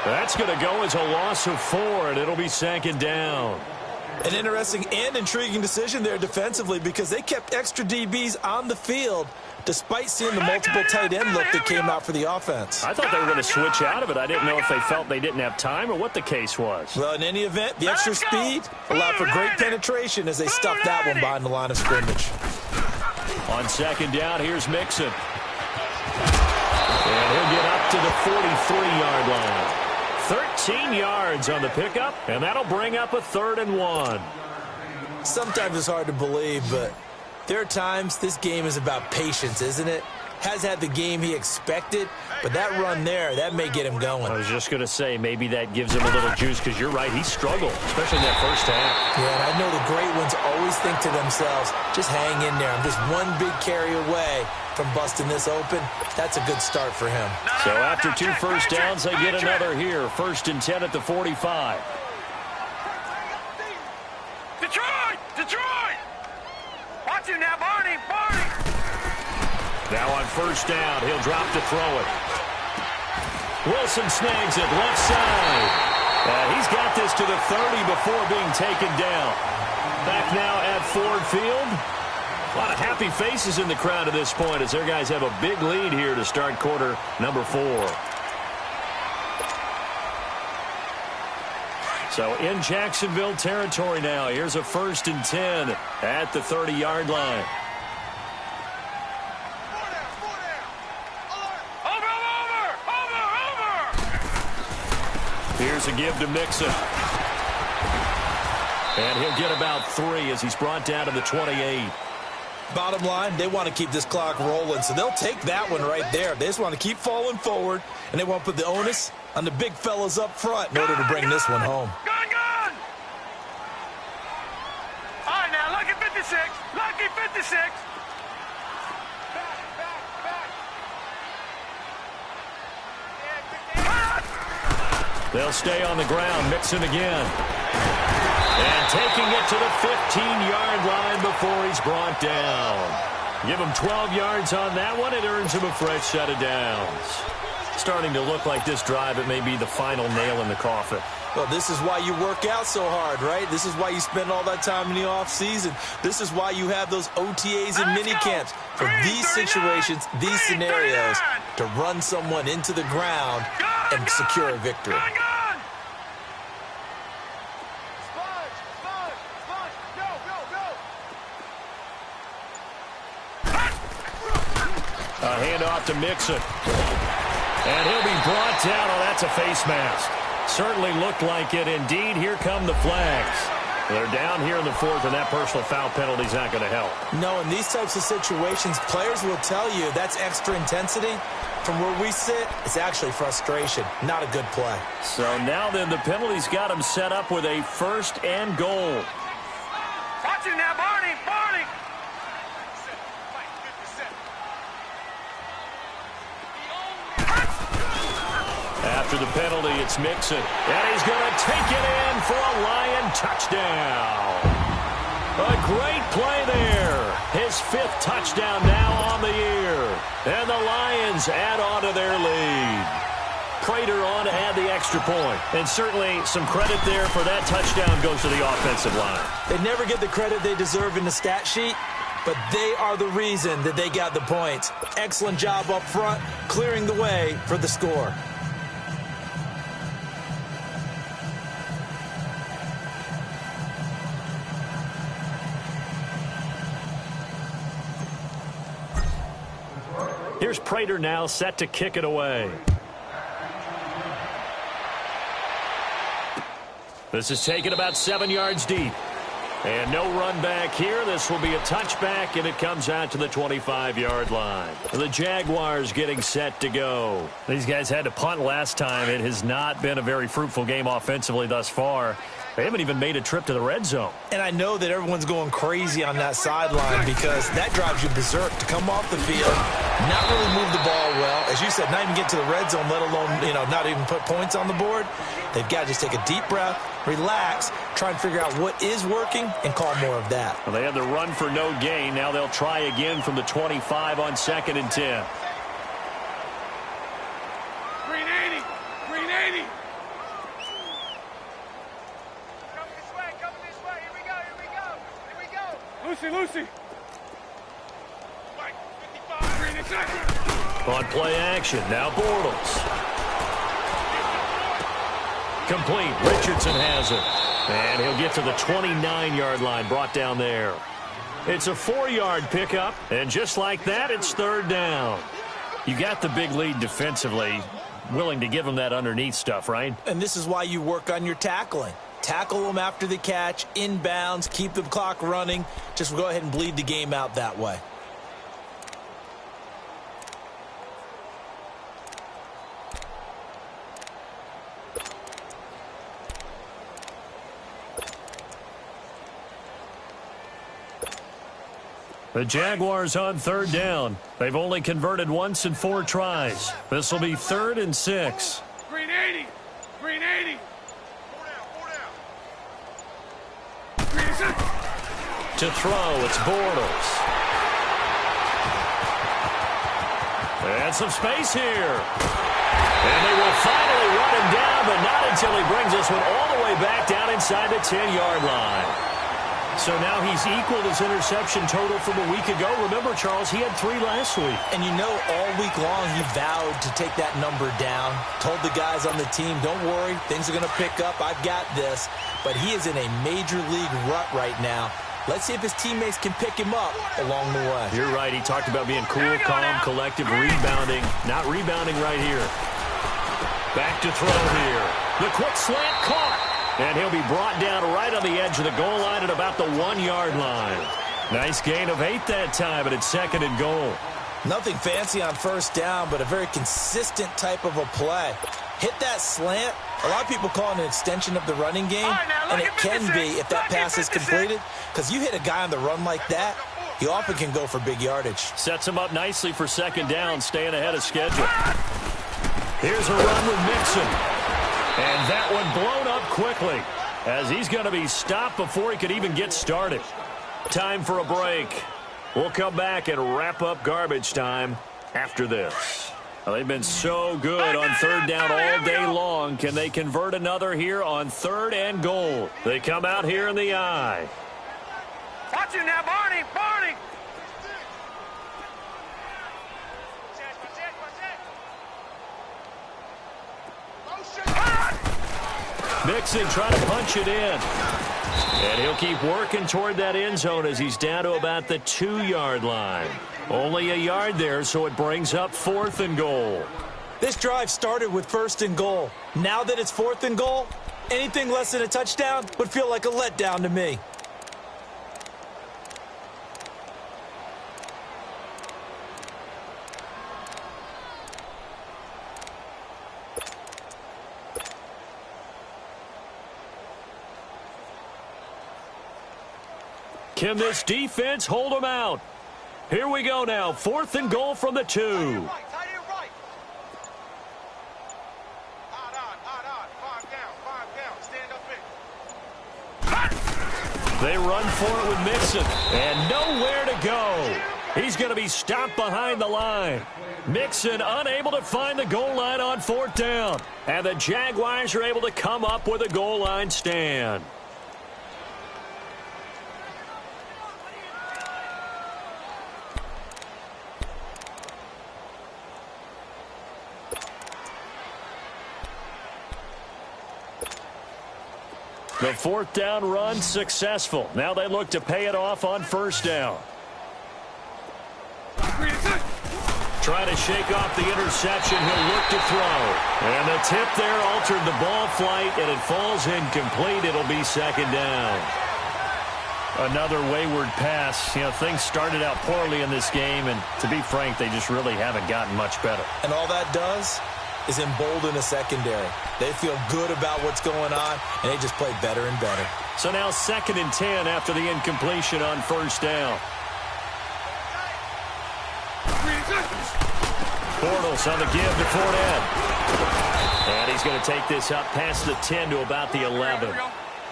That's going to go as a loss of 4, and it'll be 2nd down. An interesting and intriguing decision there defensively because they kept extra DBs on the field despite seeing the multiple tight end look that came out for the offense. I thought they were going to switch out of it. I didn't know if they felt they didn't have time or what the case was. Well, in any event, the extra speed allowed for great penetration as they stuffed that one behind the line of scrimmage. On 2nd down, here's Mixon. And he'll get up to the 43-yard line. 13 yards on the pickup, and that'll bring up a 3rd and 1. Sometimes it's hard to believe, but there are times this game is about patience, isn't it? Has had the game he expected, but that run there, that may get him going. I was just going to say, maybe that gives him a little juice, because you're right, he struggled, especially in that first half. Yeah, and I know the great ones always think to themselves, just hang in there. I'm just one big carry away from busting this open. That's a good start for him. So after 2 first downs, they get another here. 1st and 10 at the 45. Detroit! Watch him now, Barney! Now on first down, he'll drop to throw it. Wilson snags it left side. He's got this to the 30 before being taken down. Back now at Ford Field. A lot of happy faces in the crowd at this point as their guys have a big lead here to start quarter number 4. So in Jacksonville territory now. Here's a 1st and 10 at the 30-yard line. Here's a give to Mixon. And he'll get about 3 as he's brought down to the 28. Bottom line, they want to keep this clock rolling, so they'll take that one right there. They just want to keep falling forward, and they want to put the onus on the big fellas up front in order to bring this one home. Gun! All right, now, lucky 56. Lucky 56. They'll stay on the ground. Mixon again. And taking it to the 15-yard line before he's brought down. Give him 12 yards on that one. It earns him a fresh set of downs. Starting to look like this drive, it may be the final nail in the coffin. Well, this is why you work out so hard, right? This is why you spend all that time in the offseason. This is why you have those OTAs and mini camps for these situations, these scenarios, to run someone into the ground and secure a victory. A handoff to Mixon. And he'll be brought down. Oh, that's a face mask. Certainly looked like it. Indeed, here come the flags. They're down here in the 4th, and that personal foul penalty is not going to help. No, in these types of situations, players will tell you that's extra intensity. From where we sit, it's actually frustration. Not a good play. So now then, the penalty's got him set up with a 1st and goal. Watch him now, Barney! After the penalty, it's Mixon. And he's going to take it in for a Lion touchdown. A great play there. His 5th touchdown now on the year. And the Lions add on to their lead. Prater on to add the extra point. And certainly some credit there for that touchdown goes to the offensive line. They never get the credit they deserve in the stat sheet, but they are the reason that they got the points. Excellent job up front, clearing the way for the score. Here's Prater now set to kick it away. This is taken about 7 yards deep. And no run back here. This will be a touchback, and it comes out to the 25-yard line. The Jaguars getting set to go. These guys had to punt last time. It has not been a very fruitful game offensively thus far. They haven't even made a trip to the red zone. And I know that everyone's going crazy on that sideline because that drives you berserk to come off the field, not really move the ball well. As you said, not even get to the red zone, let alone, not even put points on the board. They've got to just take a deep breath, relax, try and figure out what is working, and call more of that. Well, they had the run for no gain. Now they'll try again from the 25 on 2nd and 10. Lucy. White, 55. Green inside. On play action, now Bortles. Complete, Richardson has it. And he'll get to the 29-yard line, brought down there. It's a 4-yard pickup, and just like that, it's third down. You got the big lead defensively, willing to give them that underneath stuff, right? And this is why you work on your tackling. Tackle them after the catch, inbounds, keep the clock running. Just go ahead and bleed the game out that way. The Jaguars on third down. They've only converted once in 4 tries. This will be 3rd and 6. Green 80. Green 80. 4 down. Green inside. To throw, it's Bortles. And some space here. And they will finally run him down, but not until he brings this one all the way back down inside the 10-yard line. So now he's equaled his interception total from a week ago. Remember, Charles, he had 3 last week. And you know, all week long he vowed to take that number down. Told the guys on the team, don't worry, things are going to pick up. I've got this. But he is in a major league rut right now. Let's see if his teammates can pick him up along the way. You're right. He talked about being cool, calm, collective, rebounding. Not rebounding right here. Back to throw here. The quick slant caught. And he'll be brought down right on the edge of the goal line at about the 1-yard line. Nice gain of 8 that time, but it's 2nd and goal. Nothing fancy on first down, but a very consistent type of a play. Hit that slant. A lot of people call it an extension of the running game, and it can be if that pass is completed, because you hit a guy on the run like that, he often can go for big yardage. Sets him up nicely for 2nd down, staying ahead of schedule. Here's a run with Mixon. And that one blown up quickly as he's going to be stopped before he could even get started. Time for a break. We'll come back and wrap up garbage time after this. Well, they've been so good on third down all day long. Can they convert another here on 3rd and goal? They come out here in the eye. Watch it now, Barney. Barney. Mixon trying to punch it in. And he'll keep working toward that end zone as he's down to about the 2-yard line. Only a yard there, so it brings up 4th and goal. This drive started with 1st and goal. Now that it's 4th and goal, anything less than a touchdown would feel like a letdown to me. Can this defense hold them out? Here we go now. 4th and goal from the 2. Tight end right. Odd. 5 down. Stand up in. They run for it with Mixon. And nowhere to go. He's going to be stopped behind the line. Mixon unable to find the goal line on 4th down. And the Jaguars are able to come up with a goal line stand. The 4th down run successful. Now they look to pay it off on 1st down. Trying to shake off the interception. He'll look to throw. And the tip there altered the ball flight, and it falls incomplete. It'll be 2nd down. Another wayward pass. You know, things started out poorly in this game, and to be frank, they just really haven't gotten much better. And all that does is embolden a secondary. They feel good about what's going on, and they just play better and better. So now 2nd and 10 after the incompletion on 1st down. Bortles on the give to Fournette. And he's going to take this up past the 10 to about the 11.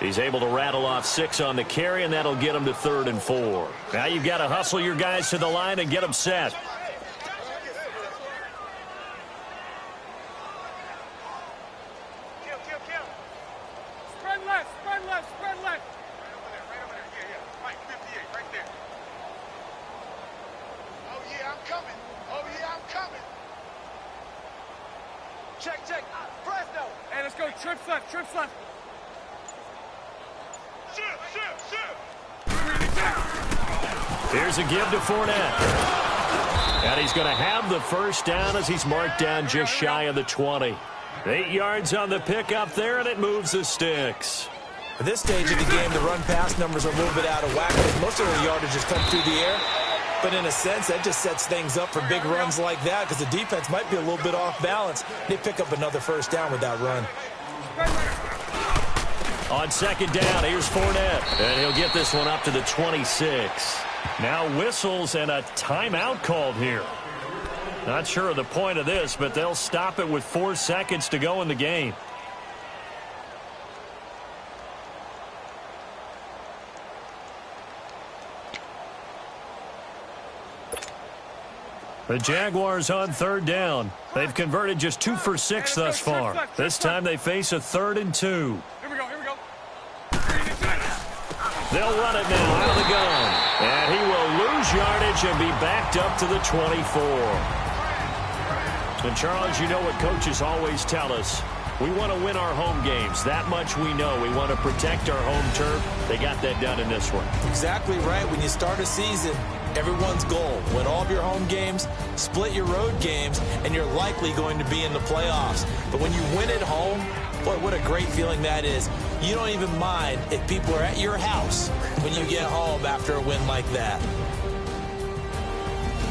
He's able to rattle off 6 on the carry, and that'll get him to 3rd and 4. Now you've got to hustle your guys to the line and get them set. Spread left. Right over there. Yeah. Mike, 58, right there. check. Fresno. Hey, let's go. Trips left. Here's a give to Fournette. And he's going to have the first down as he's marked down just shy of the 20. 8 yards on the pickup there, and it moves the sticks. At this stage of the game, the run-pass numbers are a little bit out of whack because most of the yardage has come through the air. But in a sense, that just sets things up for big runs like that because the defense might be a little bit off balance. They pick up another first down with that run. On second down, here's Fournette, and he'll get this one up to the 26. Now whistles and a timeout called here. Not sure of the point of this, but they'll stop it with 4 seconds to go in the game. The Jaguars on third down. They've converted just 2 for 6 thus far. This time they face a 3rd and 2. Here we go. They'll run it now out of the gun. And he will lose yardage and be backed up to the 24. And Charles, you know what coaches always tell us. We want to win our home games. That much we know. We want to protect our home turf. They got that done in this one. Exactly right. When you start a season, everyone's goal, win all of your home games, split your road games, and you're likely going to be in the playoffs. But when you win at home, boy, what a great feeling that is. You don't even mind if people are at your house when you get home after a win like that.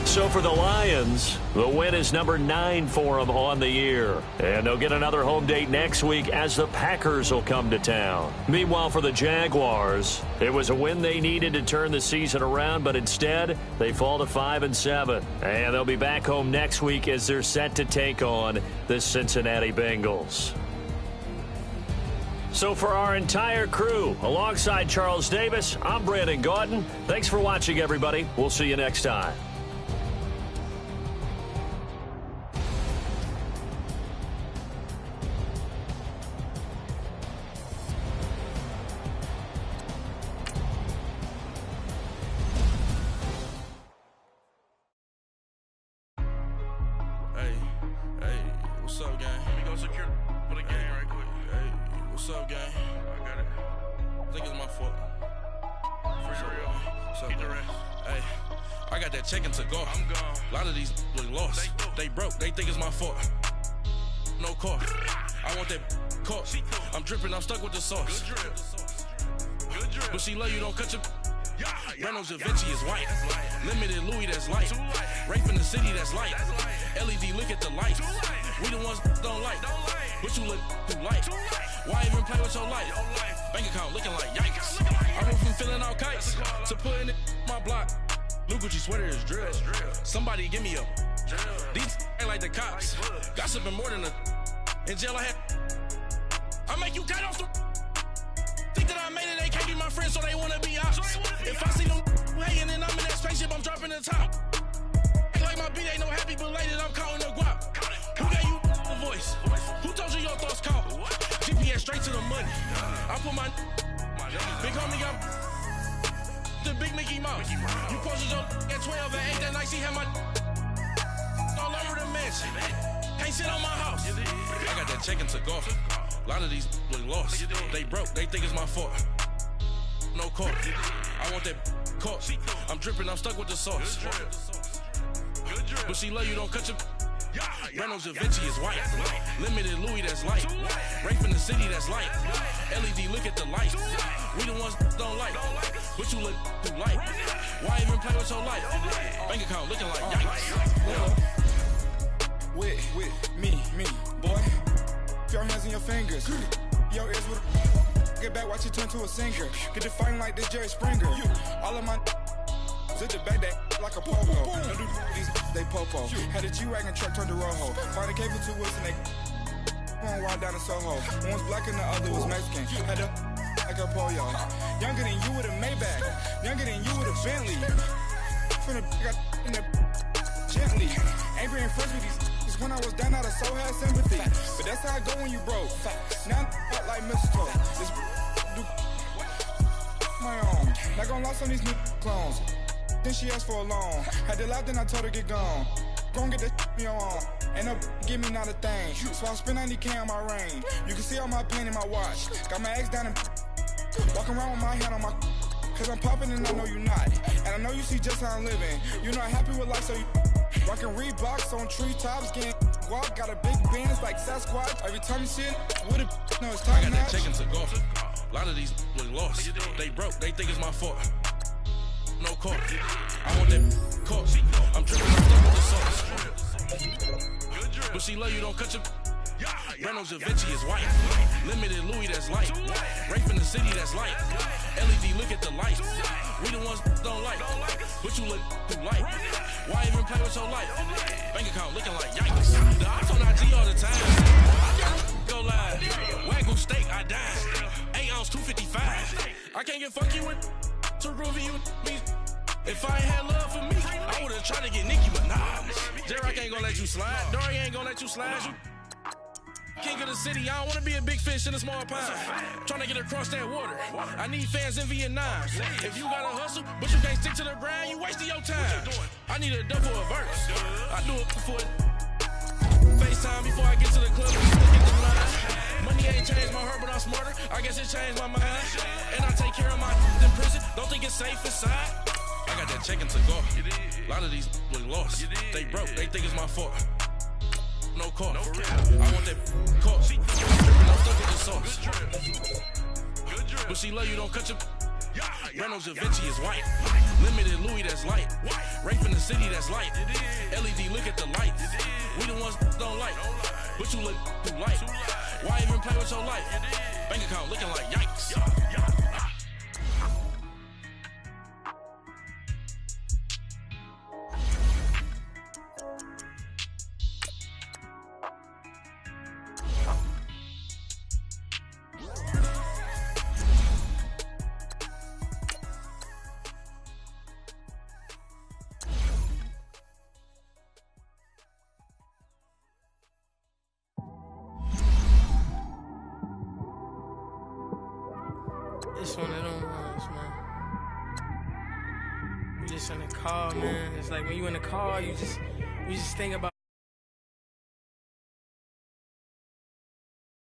So for the Lions, the win is number 9 for them on the year. And they'll get another home date next week as the Packers will come to town. Meanwhile, for the Jaguars, it was a win they needed to turn the season around, but instead, they fall to 5-7. And they'll be back home next week as they're set to take on the Cincinnati Bengals. So for our entire crew, alongside Charles Davis, I'm Brandon Gaudin. Thanks for watching, everybody. We'll see you next time. What's up, gang? Let me go secure for the game right quick. Hey, what's up, gang? I got it. I think it's my fault. For real. What's up, gang? Hey, I got that check-in to go. I'm gone. A lot of these look lost. They broke. They think it's my fault. No car. I want that caught. I'm dripping. I'm stuck with the sauce. Good drip. Good drip. But she love you, don't cut your... Reynolds Da Vinci is white. Limited Louis, that's light. Rape in the city, that's light. LED, look at the light. We the ones don't like. But you look too light. Why even play with your life? Bank account looking like yikes. I went from filling out kites to putting it in my block. New Gucci sweater is drill. Somebody give me a. These ain't like the cops. Gossiping more than a. In jail I had. I make you get off the. Think that I made it, they can't be my friends, so they wanna be ops. If I see them hating and I'm in that spaceship, I'm dropping the top. Act like my beat ain't no happy belated, I'm counting the guap. Who gave you a voice? Who told you your thoughts count? GPS straight to the money. I put my big homie got the big Mickey Mouse. You posted your at 12 and 8 that night, she had my all over the mansion. Can't sit on my house. I got that check-in to golf. A lot of these look lost. They broke. They think it's my fault. No car. I want that caught. I'm dripping. I'm stuck with the sauce. But she love you, don't cut your... Reynolds Da Vinci is white. Limited Louis, that's light. Rape in the city, that's light. LED, look at the light. We the ones don't like. But you look too light. Why even play with your life? Bank account looking like yikes. With me, boy. Your hands and your fingers. Your ears with get back, watch it turn to a singer. Get to fighting like this Jerry Springer. All of my zip the back that like a pogo. Don't do these they popo. Had a G-Wagon truck turned to Rojo. Find a cable to us and they going wild down in Soho. One was black and the other was Mexican. Had a like a pollo. Younger than you with a Maybach. Younger than you with a Bentley. From the got in the gently. Angry and friends with these. When I was down, I so had sympathy. But that's how I go when you broke. Now I'm like mistletoe. This do my own. Not gonna lost on these new clones. Then she asked for a loan. Had to laugh, then I told her get gone. gon' get that in your arm. Ain't no give me not a thing. So I spend 90K on my range. You can see all my pain in my watch. Got my ex down and walking around with my hand on my. Cause I'm popping and I know you not. And I know you see just how I'm living. You're not happy with life, so you rockin' Reeboks on treetops, getting walk. Got a big bands like Sasquatch. Every time you see it, with it, no, it's time. I got that check into golf. A lot of these look lost. They broke, they think it's my fault. No call. I want that call. I'm tripping, I'm stuck with the sauce. But she love you, don't cut your. Reynolds Da Vinci is white. Limited Louis, that's light. Rape in the city, that's light. LED, look at the light. We the ones don't like. But you look too light. Why even play with your life? Bank account looking like yikes. The ops on IG all the time. I got go live. Wagyu steak, I died. 8 ounce, 255. I can't get funky with to groovy you me. If I ain't had love for me, I would've tried to get Nicki Minaj. J-Rock ain't gonna let you slide. Dory ain't gonna let you slide. You king of the city, I don't wanna be a big fish in a small pond. Trying to get across that water. I need fans in Vietnam. If you gotta hustle, but you can't stick to the grind, you wasting your time. I need a dub for a verse. I do it for FaceTime before I get to the club. Money ain't changed my heart, but I'm smarter. I guess it changed my mind. And I take care of my in prison. Don't think it's safe inside. I got that check into golf. A lot of these look lost. They broke, they think it's my fault. No call. I want that call. I'm tripping, I'm stuck with the sauce. But she love you, don't cut your. Reynolds Da Vinci is white. Limited Louis, that's light. Rape in the city, that's light. LED, look at the light. We the ones don't like. But you look too light. Why even play with your life? Bank account looking like yikes. It's one of them ones, man. You just in the car, man. It's like when you in the car, you just think about